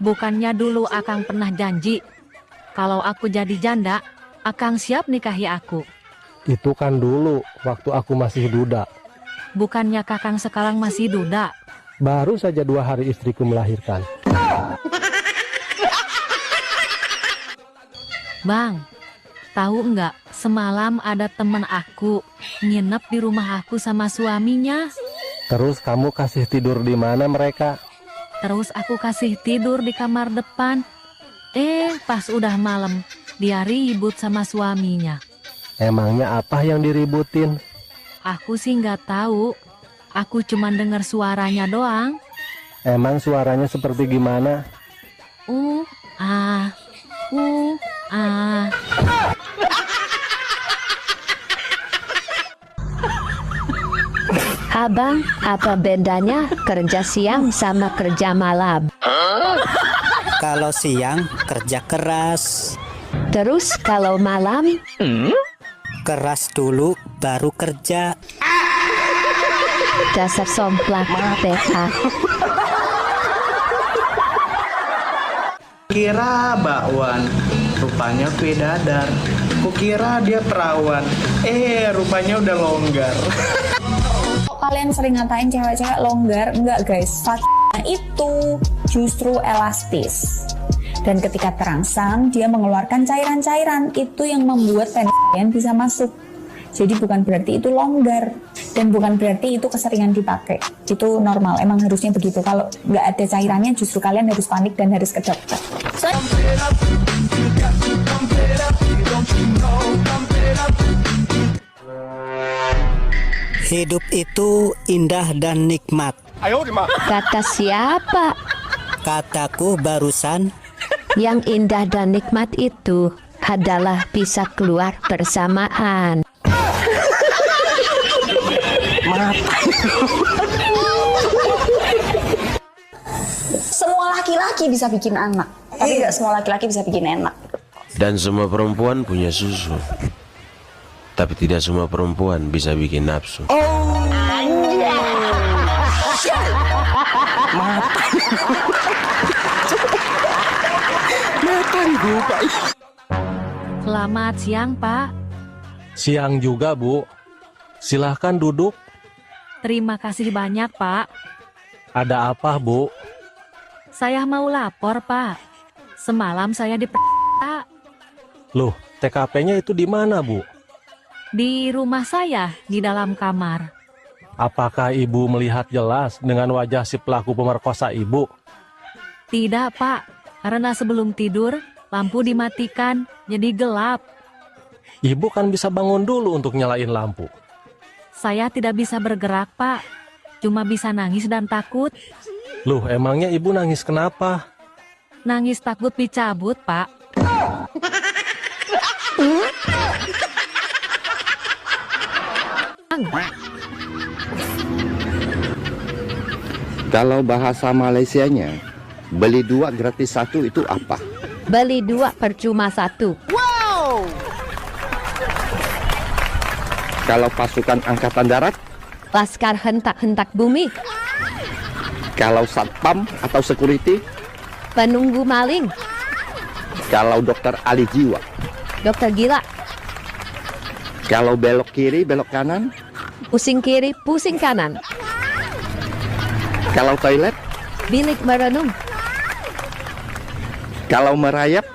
Bukannya dulu Akang pernah janji, kalau aku jadi janda, Akang siap nikahi aku. Itu kan dulu, waktu aku masih duda. Bukannya Kakang sekarang masih duda. Baru saja 2 hari istriku melahirkan. Bang, tahu nggak, semalam ada temen aku nginep di rumah aku sama suaminya. Terus kamu kasih tidur di mana mereka? Terus aku kasih tidur di kamar depan. Pas udah malam, dia ribut sama suaminya. Emangnya apa yang diributin? Aku sih nggak tahu. Aku cuma dengar suaranya doang. Emang suaranya seperti gimana? Abang, apa bedanya kerja siang sama kerja malam? Kalau siang kerja keras. Terus kalau malam? Keras dulu baru kerja. Dasar somplak TK. Kira bakwan, rupanya bidadar. Kukira dia perawan, rupanya udah longgar. Kalian sering ngatain cewek-cewek longgar, enggak guys, itu justru elastis. Dan ketika terangsang, dia mengeluarkan cairan-cairan, itu yang membuat penis kalian bisa masuk. Jadi bukan berarti itu longgar, dan bukan berarti itu keseringan dipakai. Itu normal, emang harusnya begitu. Kalau nggak ada cairannya, justru kalian harus panik dan harus ke dokter. Hidup itu indah dan nikmat. Kata siapa? Kataku barusan. Yang indah dan nikmat itu adalah bisa keluar bersamaan. Semua laki-laki bisa bikin anak, tapi nggak semua laki-laki bisa bikin enak. Dan semua perempuan punya susu, tapi tidak semua perempuan bisa bikin nafsu. Selamat siang, Pak. Siang juga, Bu. Silahkan duduk. Terima kasih banyak, Pak. Ada apa, Bu? Saya mau lapor, Pak. Semalam saya diperkosa. Loh, TKP-nya itu di mana, Bu? Di rumah saya, di dalam kamar. Apakah Ibu melihat jelas dengan wajah si pelaku pemerkosa Ibu? Tidak, Pak. Karena sebelum tidur, lampu dimatikan, jadi gelap. Ibu kan bisa bangun dulu untuk nyalain lampu. Saya tidak bisa bergerak, Pak. Cuma bisa nangis dan takut. Loh, emangnya ibu nangis kenapa? Nangis takut dicabut, Pak. Kalau bahasa Malaysianya, beli 2 gratis 1 itu apa? Beli 2 percuma 1. Wow! Kalau pasukan angkatan darat? Laskar hentak-hentak bumi. Kalau satpam atau security? Penunggu maling. Kalau dokter ahli jiwa? Dokter gila. Kalau belok kiri, belok kanan? Pusing kiri, pusing kanan. Kalau toilet? Bilik merenung. Kalau merayap?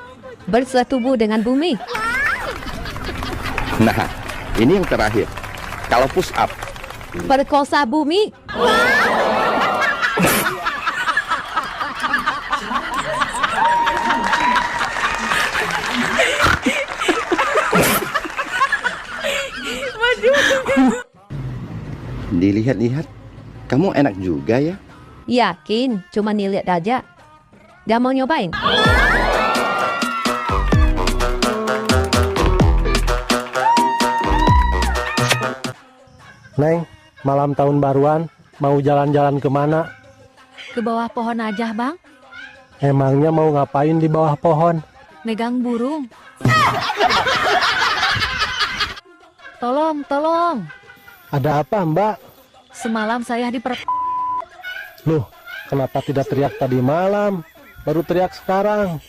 Bersetubuh dengan bumi. Nah, ini yang terakhir. Kalau push up? Perkosa bumi. Dilihat-lihat, kamu enak juga ya? Yakin, cuma nilihat aja. Gak mau nyobain? Neng, malam tahun baruan, mau jalan-jalan kemana? Ke bawah pohon aja, Bang. Emangnya mau ngapain di bawah pohon? Megang burung. Tolong. Ada apa, Mbak? Semalam saya Loh, kenapa tidak teriak tadi malam? Baru teriak sekarang.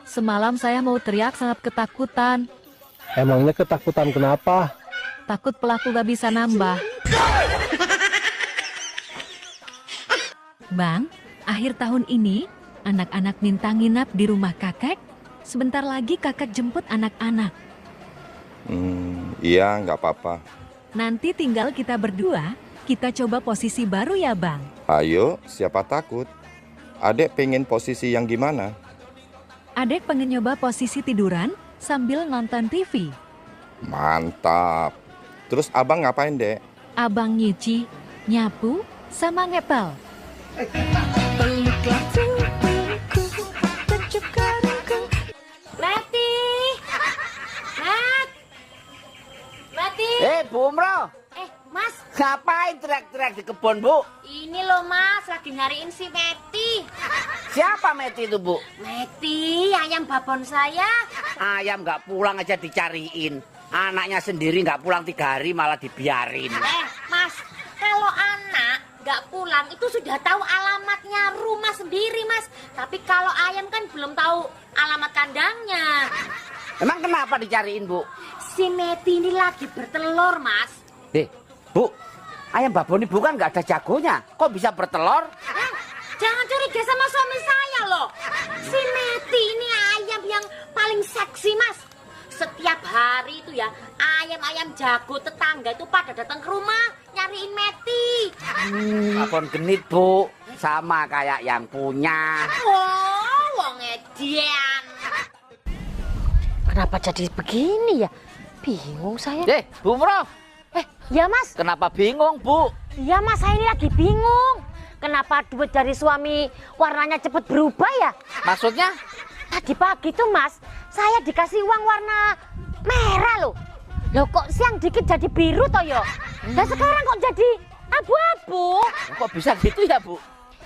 Semalam saya mau teriak sangat ketakutan. Emangnya ketakutan kenapa? Takut pelaku gak bisa nambah. Bang, akhir tahun ini anak-anak minta nginap di rumah kakek. Sebentar lagi kakek jemput anak-anak. Iya, nggak apa-apa. Nanti tinggal kita berdua, kita coba posisi baru ya, Bang. Ayo, siapa takut? Adek pengen posisi yang gimana? Adek pengen nyoba posisi tiduran sambil nonton TV. Mantap. Terus abang ngapain, Dek? Abang nyuci, nyapu, sama ngepel. Mati. Bu Umroh. Mas. Ngapain teriak-teriak di kebun, Bu? Ini loh Mas, lagi nyariin si Meti. Siapa Meti itu, Bu? Meti, ayam babon saya. Ayam nggak pulang aja dicariin. Anaknya sendiri nggak pulang 3 hari malah dibiarin. Mas, kalau anak nggak pulang itu sudah tahu alamatnya rumah sendiri, Mas. Tapi kalau ayam kan belum tahu alamat kandangnya. Emang kenapa dicariin, Bu? Si Meti ini lagi bertelur, Mas. Bu, ayam babon ibu kan nggak ada jagonya. Kok bisa bertelur? Jangan curiga sama suami saya loh. Si Meti ini ayam yang paling seksi, Mas. Setiap hari itu ya, ayam-ayam jago tetangga itu pada datang ke rumah nyariin Meti. Babon genit, Bu. Sama kayak yang punya. Oh, wong edian. Kenapa jadi begini ya? Bingung saya. Bu Umroh. Ya Mas. Kenapa bingung, Bu? Ya Mas, saya ini lagi bingung. Kenapa duit dari suami warnanya cepet berubah ya? Maksudnya? Tadi pagi tuh Mas, saya dikasih uang warna merah loh. Loh kok siang dikit jadi biru toh yo? Dan sekarang kok jadi abu-abu? Kok bisa gitu ya, Bu?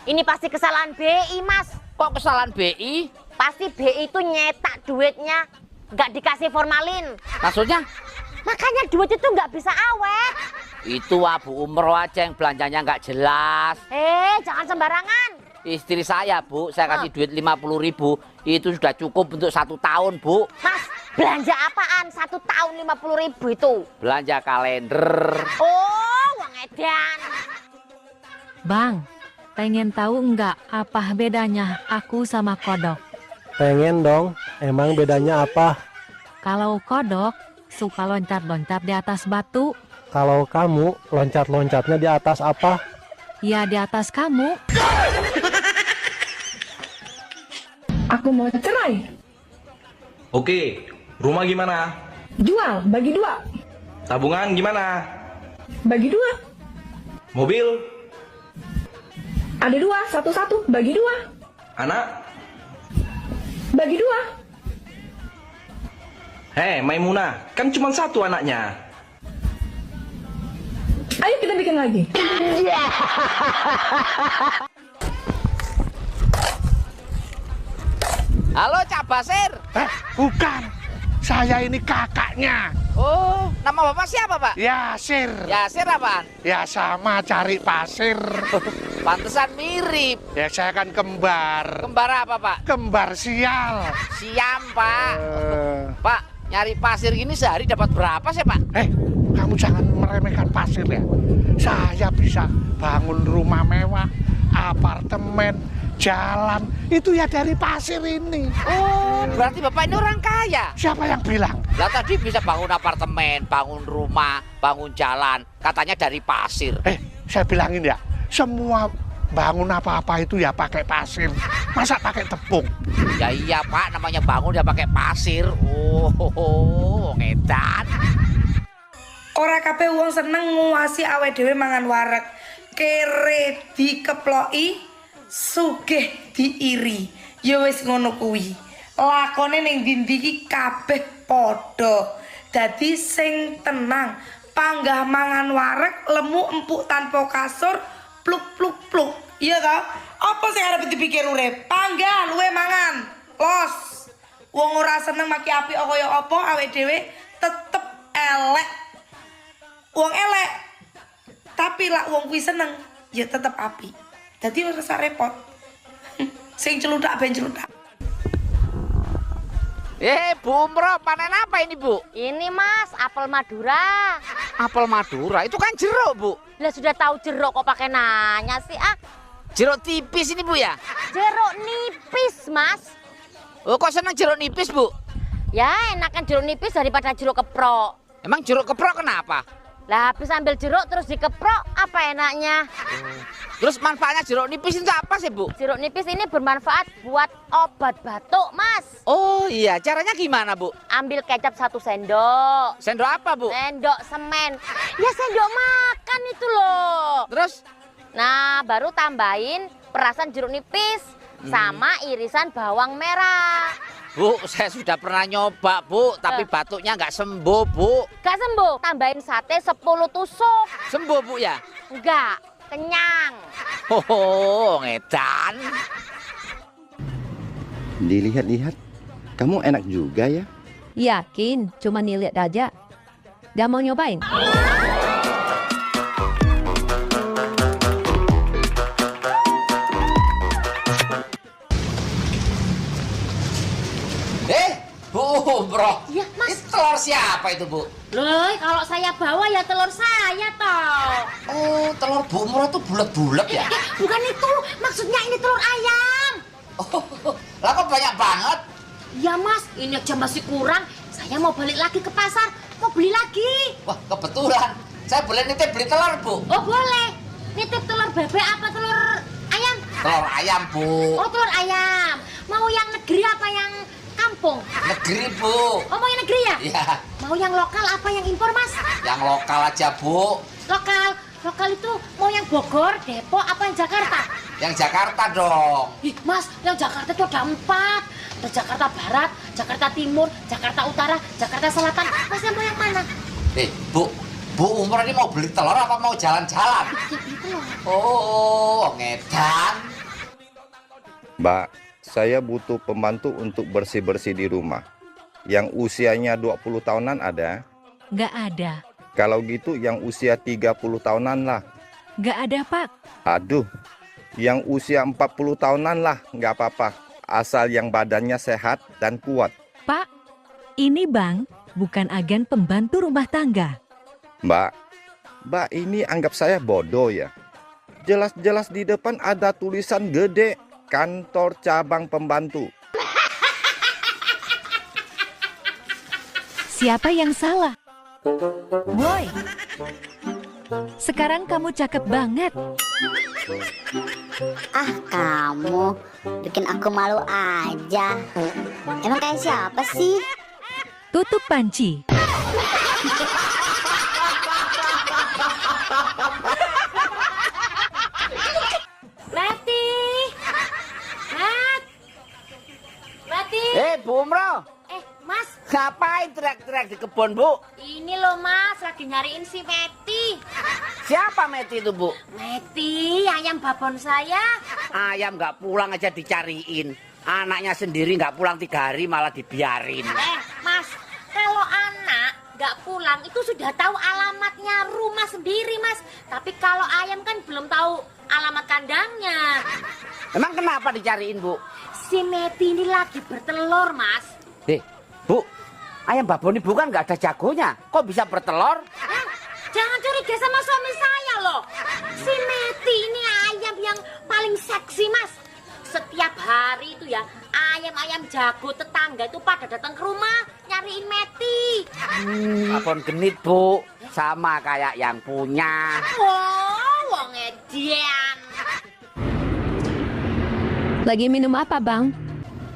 Ini pasti kesalahan BI, Mas. Kok kesalahan BI? Pasti BI itu nyetak duitnya, nggak dikasih formalin. Maksudnya? Makanya duit itu nggak bisa awet. Itu Bu Umroh aja yang belanjanya nggak jelas. Jangan sembarangan. Istri saya, Bu, saya kasih duit 50.000. Itu sudah cukup untuk 1 tahun, Bu. Mas, belanja apaan 1 tahun 50.000 itu? Belanja kalender. Oh, uang edan. Bang, pengen tahu nggak apa bedanya aku sama kodok? Pengen dong, emang bedanya apa? Kalau kodok suka loncat-loncat di atas batu. Kalau kamu loncat-loncatnya di atas apa? Ya di atas kamu. Aku mau cerai. Oke, rumah gimana? Jual, bagi 2. Tabungan gimana? Bagi 2. Mobil. Ada 2, satu-satu. Bagi 2. Anak. Bagi 2. Hei, Maimunah, kan cuma satu anaknya. Ayo kita bikin lagi. Halo Cak Basir. Bukan. Saya ini kakaknya. Oh, nama Bapak siapa, Pak? Yasir. Yasir apaan? Ya sama cari pasir. Pantesan mirip. Ya saya kan kembar. Kembar apa, Pak? Kembar sial. Siam, Pak. Pak, nyari pasir gini sehari dapat berapa sih, Pak? Kamu jangan meremehkan pasir ya. Saya bisa bangun rumah mewah, apartemen, jalan. Itu ya dari pasir ini. Oh, berarti Bapak ini orang kaya. Siapa yang bilang? Lah tadi bisa bangun apartemen, bangun rumah, bangun jalan. Katanya dari pasir. Saya bilangin ya, semua bangun apa-apa itu ya pakai pasir. Masa pakai tepung? Ya iya, Pak, namanya bangun ya pakai pasir. Oh, ngedan. Ora kabeh wong seneng nguasi awake dhewe mangan wareg. Kere dikeploki, sugih diiri. Ya wis ngono kuwi. Lakone ning ndi iki kabeh padha. Dadi sing tenang, panggah mangan wareg, lemu empuk tanpa kasur, pluk. Iya ta? Apa sing arep dipikir urip? Panggah luwe mangan. Los. Wong ora seneng maki apik kaya apa awake dhewe tetep elek. Wong elek, tapi lah wong kuwi seneng, ya tetep api. Dadi ora usah repot. Sing celudak ben celudak. Bu Umroh, panen apa ini, Bu? Ini Mas, apel Madura. Apel Madura, itu kan jeruk, Bu. Lah sudah tahu jeruk kok pakai nanya sih, ah? Jeruk tipis ini, Bu ya? Jeruk nipis, Mas. Oh, kok seneng jeruk nipis, Bu? Ya, enakan jeruk nipis daripada jeruk keprok. Emang jeruk keprok kenapa? Lah habis ambil jeruk terus dikeprok, apa enaknya? Terus manfaatnya jeruk nipis itu apa sih, Bu? Jeruk nipis ini bermanfaat buat obat batuk, Mas. Oh iya, caranya gimana, Bu? Ambil kecap 1 sendok. Sendok apa, Bu? Sendok semen. Ya sendok makan itu loh. Terus? Nah, baru tambahin perasan jeruk nipis sama irisan bawang merah. Bu, saya sudah pernah nyoba, Bu, tapi batuknya nggak sembuh, Bu. Nggak sembuh? Tambahin sate 10 tusuk. Sembuh, Bu ya? Enggak, kenyang. Oh, ngedan. Dilihat-lihat, kamu enak juga ya? Yakin, cuma nilihat aja. Gak mau nyobain? Bu Umroh. Iya, Mas. Itu telur siapa itu, Bu? Loh, kalau saya bawa ya telur saya toh. Oh, telur Bu Umroh tuh bulat-bulat ya? Bukan itu, maksudnya ini telur ayam. Lah kok banyak banget? Ya Mas, ini aja masih kurang. Saya mau balik lagi ke pasar, mau beli lagi. Wah, kebetulan. Saya boleh nitip beli telur, Bu? Oh, boleh. Nitip telur bebek apa telur ayam? Telur ayam, Bu. Oh, telur ayam. Mau yang negeri apa yang kampung? Negeri, Bu. Oh, mau yang negeri ya? Iya. Mau yang lokal apa yang impor, Mas? Yang lokal aja, Bu. Lokal. Lokal itu mau yang Bogor, Depok, apa yang Jakarta? Yang Jakarta dong. Ih, Mas, yang Jakarta itu ada 4. Ada Jakarta Barat, Jakarta Timur, Jakarta Utara, Jakarta Selatan. Mas yang mau yang mana? Bu Umroh ini mau beli telur apa mau jalan-jalan? Oh, ngedan. Mbak, saya butuh pembantu untuk bersih-bersih di rumah. Yang usianya 20 tahunan ada? Nggak ada. Kalau gitu yang usia 30 tahunan lah. Nggak ada, Pak. Aduh, yang usia 40 tahunan lah, nggak apa-apa. Asal yang badannya sehat dan kuat. Pak, ini Bang, bukan agen pembantu rumah tangga. Mbak ini anggap saya bodoh ya? Jelas-jelas di depan ada tulisan gede, kantor cabang pembantu. Siapa yang salah? Boy, sekarang kamu cakep banget. Ah, kamu bikin aku malu aja. Emang kayak siapa sih? Tutup panci. Ngapain teriak-teriak di kebun, Bu? Ini loh Mas, lagi nyariin si Meti. Siapa Meti itu, Bu? Meti, ayam babon saya. Ayam nggak pulang aja dicariin. Anaknya sendiri nggak pulang 3 hari malah dibiarin. Mas, kalau anak nggak pulang itu sudah tahu alamatnya rumah sendiri, Mas. Tapi kalau ayam kan belum tahu alamat kandangnya. Emang kenapa dicariin, Bu? Si Meti ini lagi bertelur, Mas. Bu, ayam babon ibu kan nggak ada jagonya. Kok bisa bertelur? Jangan curiga sama suami saya loh. Si Meti ini ayam yang paling seksi, Mas. Setiap hari itu ya, ayam-ayam jago tetangga itu pada datang ke rumah nyariin Meti. Babon genit, Bu. Sama kayak yang punya. Wong edian. Lagi minum apa, Bang?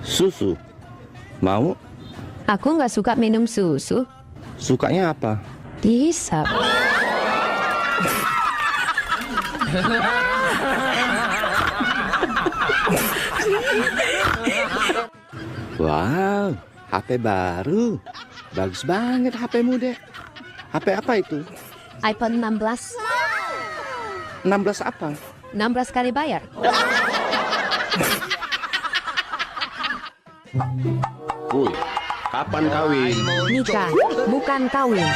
Susu. Mau? Aku nggak suka minum susu. Sukanya apa? Dihisap. Wow, HP baru. Bagus banget HP-mu, Dek. HP apa itu? iPhone 16. 16 apa? 16 kali bayar. Wuih, kapan kawin? Nikah, bukan kawin.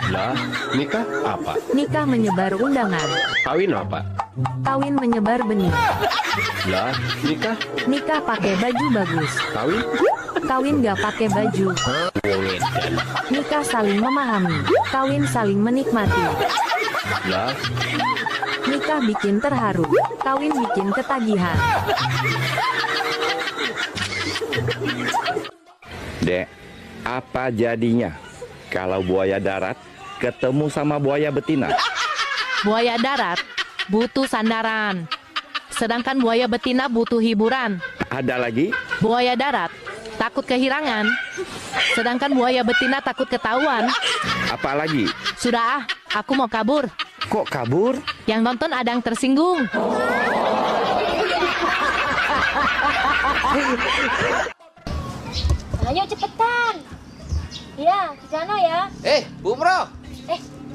Lah, nikah apa? Nikah menyebar undangan. Kawin apa? Kawin menyebar benih. Lah, nikah? Nikah pakai baju bagus. Kawin? Kawin gak pakai baju. Wong edan. Nikah saling memahami. Kawin saling menikmati. Lah, Nikah bikin terharu. Kawin bikin ketagihan. Dek, apa jadinya kalau buaya darat ketemu sama buaya betina? Buaya darat butuh sandaran, sedangkan buaya betina butuh hiburan. Ada lagi? Buaya darat takut kehilangan, sedangkan buaya betina takut ketahuan. Apa lagi? Sudah aku mau kabur. Kok kabur? Yang nonton ada yang tersinggung. Ayo cepetan. Ya, di sana ya. Bu Mro.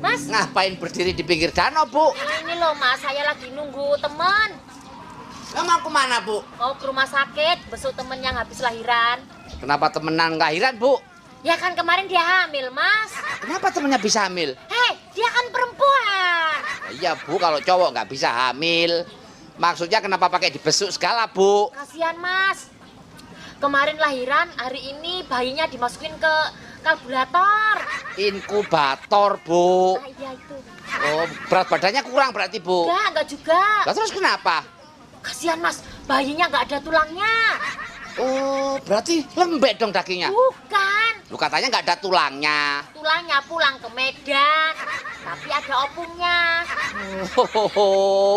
Mas. Ngapain berdiri di pinggir danau, Bu? Ini loh Mas, saya lagi nunggu teman. Mau kemana, Bu? Mau ke rumah sakit, besok temen yang habis lahiran. Kenapa temenan lahiran, Bu? Ya kan kemarin dia hamil, Mas. Kenapa temennya bisa hamil? Dia kan perempuan. Iya, Bu, kalau cowok nggak bisa hamil. Maksudnya kenapa pakai dibesuk segala, Bu? Kasihan, Mas. Kemarin lahiran, hari ini bayinya dimasukin ke kalkulator. Inkubator, Bu. Iya itu. Oh, berat badannya kurang berarti, Bu? Enggak juga. Lah terus kenapa? Kasihan, Mas, bayinya nggak ada tulangnya. Oh, berarti lembek dong dagingnya? Bukan. Lu katanya nggak ada tulangnya. Tulangnya pulang ke Medan, tapi ada opungnya.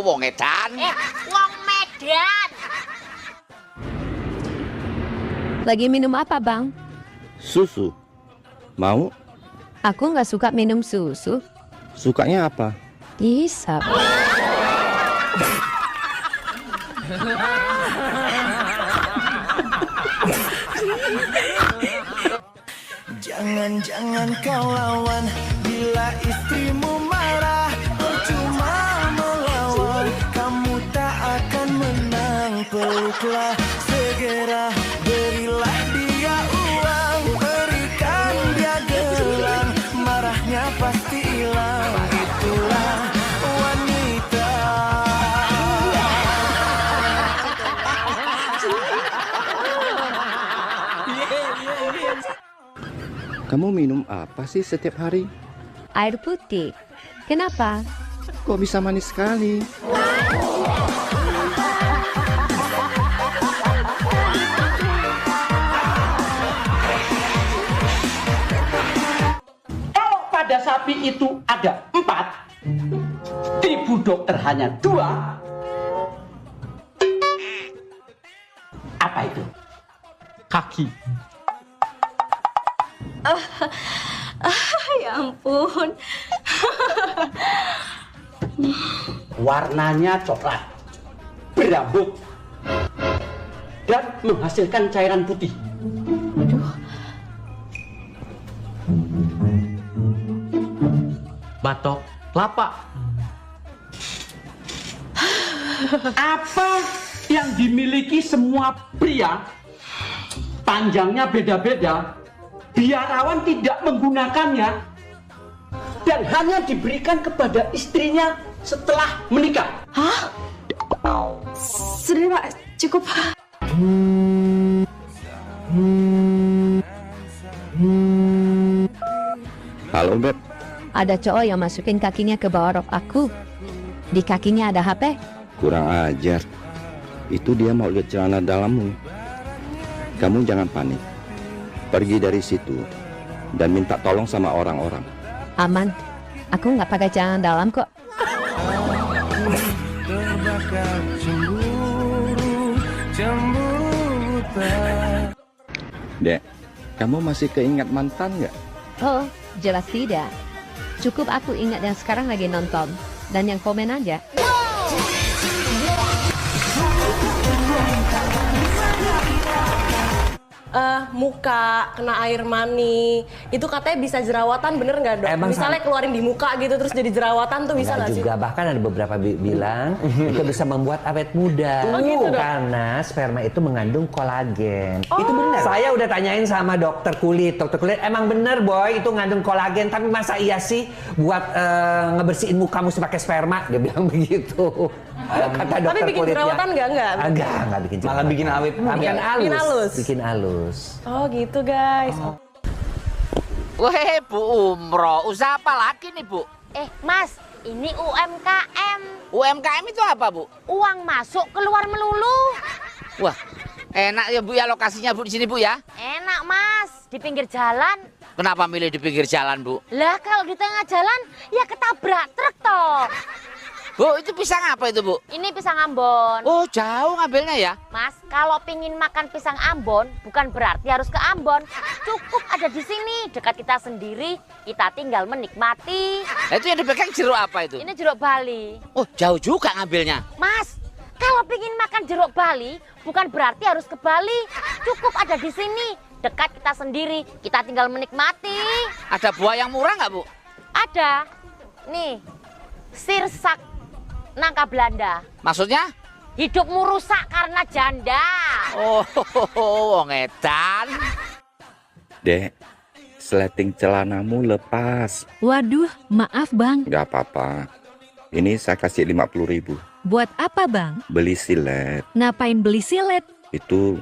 Wong edan. Wong Medan. Lagi minum apa, Bang? Susu. Mau? Aku nggak suka minum susu. Sukanya apa? Dihisap. Jangan-jangan kau lawan bila istrimu marah. Percuma melawan, kamu tak akan menang. Peluklah segera, berilah dia uang, berikan dia gelang, marahnya pasti hilang. Itulah wanita. Kamu minum apa sih setiap hari? Air putih. Kenapa? Kok bisa manis sekali? Kalau pada sapi itu ada 4, di budok hanya 2. Apa itu? Kaki. Ya ampun. Warnanya coklat, berambut, dan menghasilkan cairan putih. batok, lapak. Apa yang dimiliki semua pria, panjangnya beda-beda, biarawan tidak menggunakannya, dan hanya diberikan kepada istrinya setelah menikah. Hah? Sudah Pak, cukup. Halo Beb. Ada cowok yang masukin kakinya ke bawah rok aku. Di kakinya ada HP. Kurang ajar. Itu dia mau lihat celana dalammu. Kamu jangan panik. Pergi dari situ dan minta tolong sama orang-orang. Aman. Aku nggak pakai celana dalam kok. Terbakar cemburu tak. Dek, kamu masih keingat mantan nggak? Oh, jelas tidak. Cukup aku ingat yang sekarang lagi nonton. Dan yang komen aja. Muka kena air mani itu katanya bisa jerawatan, bener nggak dok? Misalnya keluarin di muka gitu terus jadi jerawatan tuh bisa nggak sih? Juga bahkan ada beberapa bilang itu bisa membuat awet muda. Gitu, dok? Karena sperma itu mengandung kolagen. Oh. Itu benar. Saya udah tanyain sama dokter kulit emang bener boy itu ngandung kolagen, tapi masa iya sih buat ngebersihin muka mesti pakai sperma? Dia bilang begitu. Kata dokter tapi bikin kulitnya. jerawatan nggak? Enggak bikin jerawatan. Malah bikin awet. Bikin halus. Oh gitu guys. Weh Bu Umroh, usaha apa lagi nih Bu? Mas, ini UMKM. UMKM itu apa Bu? Uang masuk keluar melulu. Wah, enak ya Bu ya lokasinya Bu di sini Bu ya? Enak Mas, di pinggir jalan. Kenapa milih di pinggir jalan Bu? Lah kalau di tengah jalan ya ketabrak truk toh. Bu, itu pisang apa itu Bu? Ini pisang Ambon. Oh, jauh ngambilnya ya? Mas, kalau pingin makan pisang Ambon, bukan berarti harus ke Ambon. Cukup ada di sini, dekat kita sendiri, kita tinggal menikmati. Nah, itu yang dipegang jeruk apa itu? Ini jeruk Bali. Oh, jauh juga ngambilnya. Mas, kalau pingin makan jeruk Bali, bukan berarti harus ke Bali. Cukup ada di sini, dekat kita sendiri, kita tinggal menikmati. Ada buah yang murah nggak Bu? Ada. Nih, sirsak. Nangka Belanda. Maksudnya? Hidupmu rusak karena janda. Oh, wong edan. Dek, sleting celanamu lepas. Waduh, maaf bang. Gak apa-apa. Ini saya kasih 50.000. Buat apa bang? Beli silet. Ngapain beli silet? Itu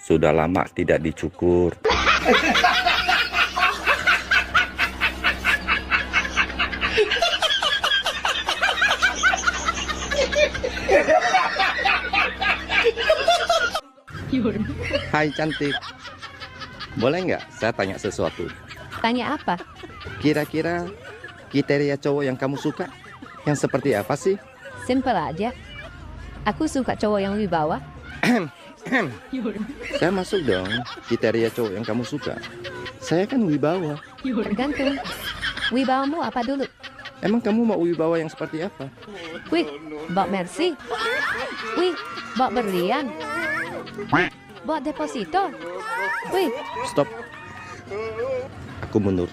sudah lama tidak dicukur. Hai cantik. Boleh nggak saya tanya sesuatu? Tanya apa? Kira-kira kriteria cowok yang kamu suka yang seperti apa sih? Simple aja. Aku suka cowok yang wibawa. Saya masuk dong kriteria cowok yang kamu suka. Saya kan wibawa. Tergantung. Wibawamu apa dulu? Emang kamu mau wibawa yang seperti apa? Wih, bawa Mercy. Wih, bawa berlian. Bawa deposito. Wih. Stop. Aku mundur.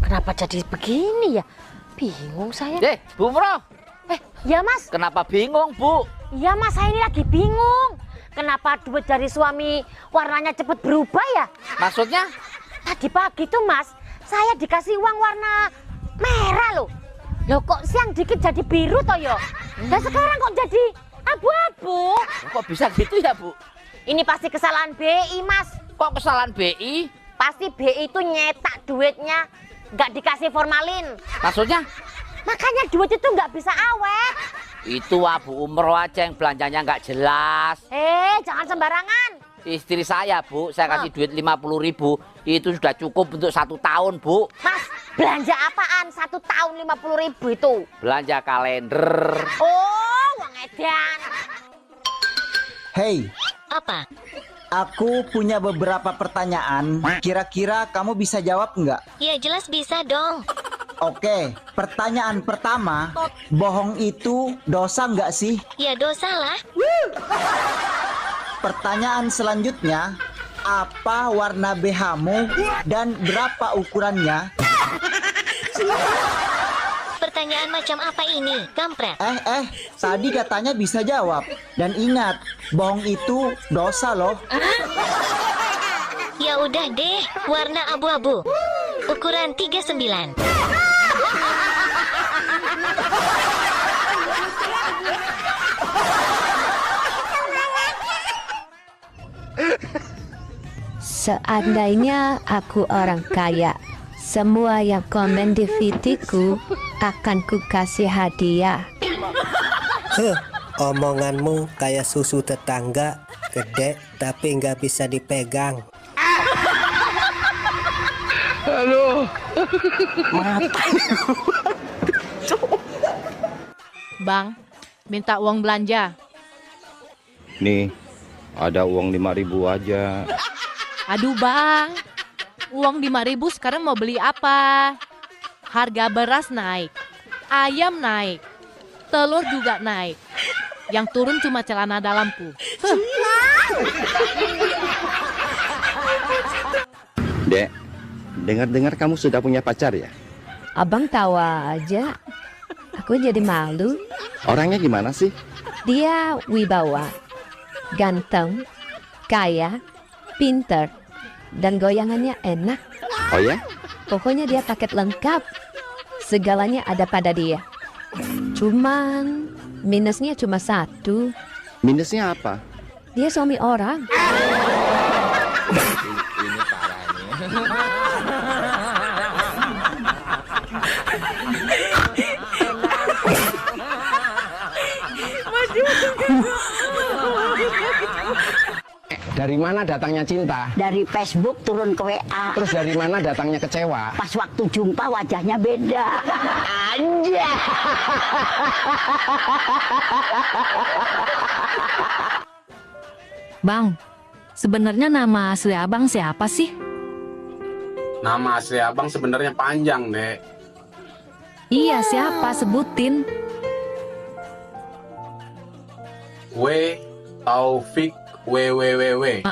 Kenapa jadi begini ya? Bingung saya. Bu Umroh. Ya Mas. Kenapa bingung Bu? Ya Mas, saya ini lagi bingung. Kenapa duit dari suami warnanya cepet berubah ya? Maksudnya? Tadi pagi tuh Mas, saya dikasih uang warna merah loh. Loh kok siang dikit jadi biru toh yo? Dan sekarang kok jadi abu-abu? Kok bisa gitu ya Bu? Ini pasti kesalahan BI Mas. Kok kesalahan BI? Pasti BI itu nyetak duitnya, nggak dikasih formalin. Maksudnya? Makanya duit itu nggak bisa awet. Itu Bu Umroh aja yang belanjanya nggak jelas. Jangan sembarangan. Istri saya Bu, saya kasih duit 50.000, itu sudah cukup untuk 1 tahun Bu. Mas, belanja apaan 1 tahun 50.000 itu? Belanja kalender. Oh, uang edan. Hei. Apa? Aku punya beberapa pertanyaan. Kira-kira kamu bisa jawab nggak? Ya jelas bisa dong. Oke, pertanyaan pertama, bohong itu dosa nggak sih? Ya dosa lah. Pertanyaan selanjutnya, apa warna BH-mu dan berapa ukurannya? Pertanyaan macam apa ini, kampret? Tadi katanya bisa jawab. Dan ingat, bohong itu dosa loh. Ya udah deh, warna abu-abu. Ukuran 39. Seandainya aku orang kaya, semua yang komen di VT-ku akan ku kasih hadiah. Omonganmu kayak susu tetangga, gede tapi nggak bisa dipegang. Aduh, mata. Bang, minta uang belanja. Nih, ada uang 5.000 aja. Aduh bang, uang 5.000 sekarang mau beli apa? Harga beras naik, ayam naik, telur juga naik. Yang turun cuma celana dalamku. Dek, dengar-dengar kamu sudah punya pacar ya? Abang tawa aja, aku jadi malu. Orangnya gimana sih? Dia wibawa, ganteng, kaya, pinter, dan goyangannya enak. Oh ya? Pokoknya dia paket lengkap. Segalanya ada pada dia. Cuman minusnya cuma satu. Minusnya apa? Dia suami orang. Ini parah Dari mana datangnya cinta? Dari Facebook turun ke WA. Terus dari mana datangnya kecewa? Pas waktu jumpa wajahnya beda. Aja. Bang, sebenarnya nama asli abang siapa sih? Nama asli abang sebenarnya panjang, Dek. Iya, siapa? Sebutin. W. Taufik WWWW.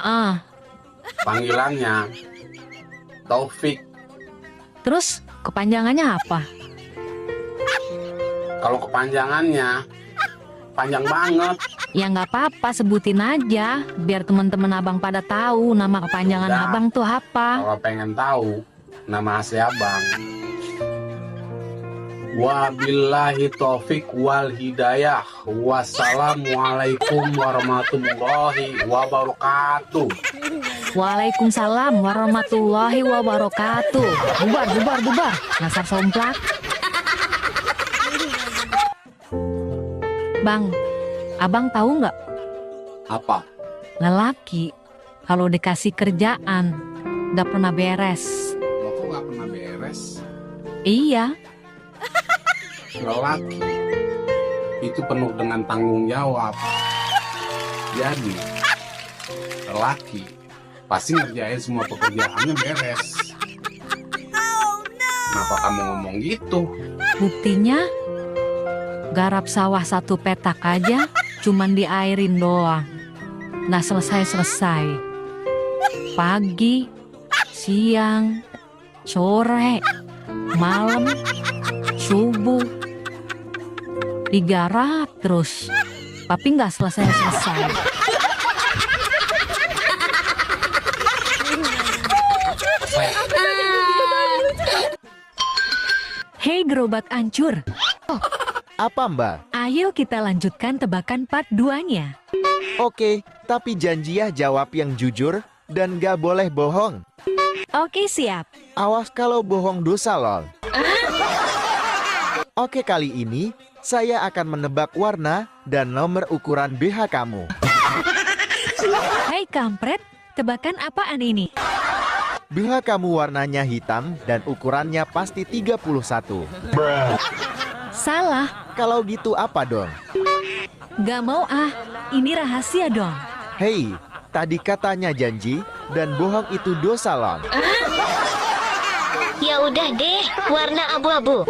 Panggilannya Taufik. Terus kepanjangannya apa? Kalau kepanjangannya panjang banget. Ya nggak apa-apa, sebutin aja biar teman-teman abang pada tahu nama kepanjangan Udah. abang tuh apa. Kalau pengen tahu nama asli abang, wabillahi taufik wal hidayah. Wassalamualaikum warahmatullahi wabarakatuh. Waalaikumsalam warahmatullahi wabarakatuh. Bubar, bubar, bubar. Dasar somplak. Bang, abang tahu nggak? Apa? Lelaki kalau dikasih kerjaan nggak pernah beres. Lo kok nggak pernah beres? Iya. Lelaki itu penuh dengan tanggung jawab. Jadi lelaki pasti ngerjain semua pekerjaannya beres. Kenapa kamu ngomong gitu? Buktinya garap sawah 1 petak aja cuman diairin doang. Nah selesai-selesai. Pagi, siang, sore, malam, subuh. Digarap terus. Tapi nggak selesai-selesai. Hei gerobak ancur. Apa mbak? Ayo kita lanjutkan tebakan part 2-nya. Oke, tapi janji ya jawab yang jujur dan gak boleh bohong. Oke siap. Awas kalau bohong dosa loh. Oke, kali ini saya akan menebak warna dan nomor ukuran BH kamu. Hai kampret, tebakan apaan ini? BH kamu warnanya hitam dan ukurannya pasti 31. Salah. Kalau gitu apa dong? Gak mau ah, ini rahasia dong. Hei, tadi katanya janji dan bohong itu dosa loh. Ya udah deh, warna abu-abu.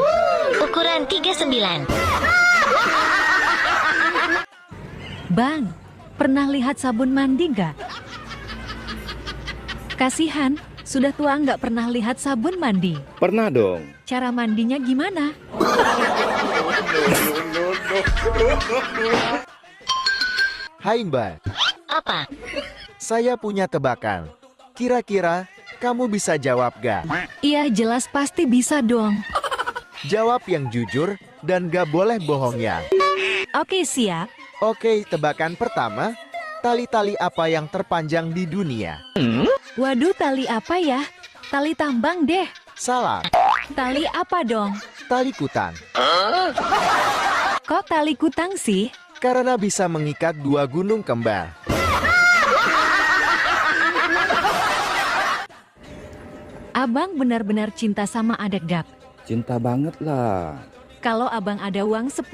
Ukuran 39. Bang, pernah lihat sabun mandi nggak? Kasihan, sudah tua nggak pernah lihat sabun mandi. Pernah dong. Cara mandinya gimana? Hai Mbak, Apa? saya punya tebakan. Kira-kira kamu bisa jawab gak? Iya jelas pasti bisa dong. Jawab yang jujur dan gak boleh bohong ya. Oke siap. Oke, tebakan pertama. Tali-tali apa yang terpanjang di dunia? Waduh, tali apa ya? Tali tambang deh. Salah. Tali apa dong? Tali kutang. Kok tali kutang sih? Karena bisa mengikat dua gunung kembar. Abang benar-benar cinta sama adek Gap. Cinta banget lah. Kalau abang ada uang 10.000,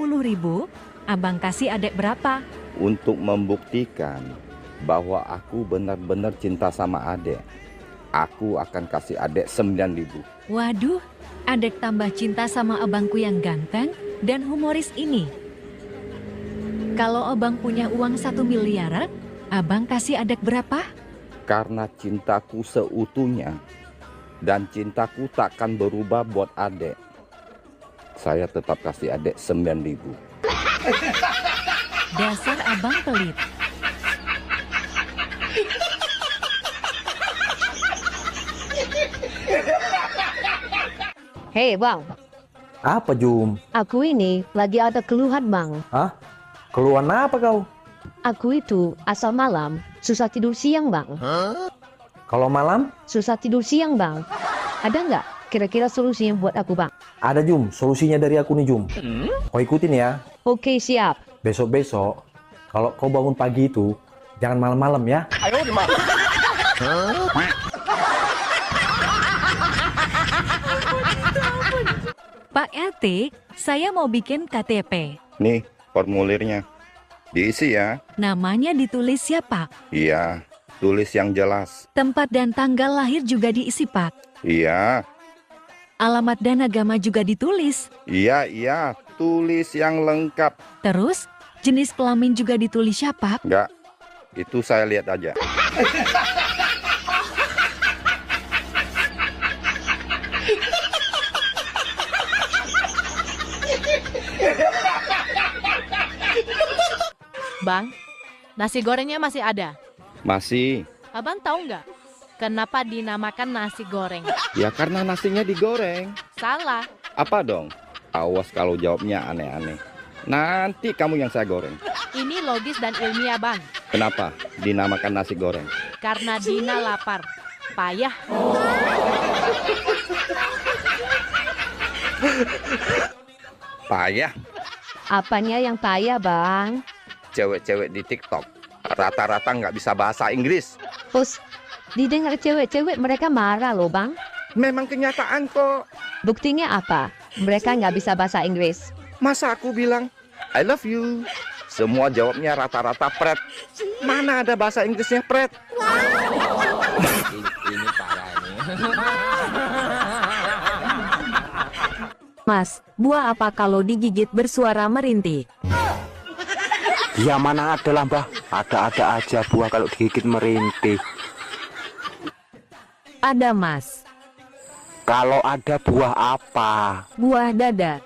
abang kasih adek berapa? Untuk membuktikan bahwa aku benar-benar cinta sama adek, aku akan kasih adek 9.000. Waduh, adek tambah cinta sama abangku yang ganteng dan humoris ini. Kalau abang punya uang 1 miliaran, abang kasih adek berapa? Karena cintaku seutuhnya dan cintaku takkan berubah buat adek, saya tetap kasih adek 9.000. Dasar abang pelit. Hei bang, Apa Jum? aku ini lagi ada keluhan bang. Hah? Keluhan apa kau? Aku itu asal malam susah tidur siang bang. Kalau malam? Susah tidur siang bang. Ada nggak kira-kira solusinya buat aku bang? Ada Jum, solusinya dari aku nih Jum. Kau ikutin ya. Oke siap. Besok-besok, kalau kau bangun pagi itu, jangan malam-malam ya. Pak RT, saya mau bikin KTP. Nih formulirnya, diisi ya. Namanya ditulis siapa? Iya, tulis yang jelas. Tempat dan tanggal lahir juga diisi Pak. Iya, Alamat dan agama juga ditulis. iya, tulis yang lengkap. Terus, jenis kelamin juga ditulis siapa? Enggak, itu saya lihat aja. Bang, nasi gorengnya masih ada. Masih, Abang tahu nggak kenapa dinamakan nasi goreng? ya karena nasinya digoreng. Salah. Apa dong? Awas kalau jawabnya aneh-aneh. Nanti kamu yang saya goreng. Ini logis dan ilmiah, Bang. Kenapa dinamakan nasi goreng? Karena Dina lapar. Payah. Payah. Apanya yang payah bang? Cewek-cewek di TikTok rata-rata nggak bisa bahasa Inggris. Terus didengar cewek-cewek mereka marah loh bang. Memang kenyataan kok. Buktinya apa? Mereka nggak bisa bahasa Inggris. Masa aku bilang I love you, semua jawabnya rata-rata pret. Mana ada bahasa Inggrisnya pret? Ini parah ini. Mas, buah apa kalau digigit bersuara merintih? Ya mana ada lah mbah, ada-ada aja buah kalau digigit merintih. Ada mas. Kalau ada buah apa? Buah dada.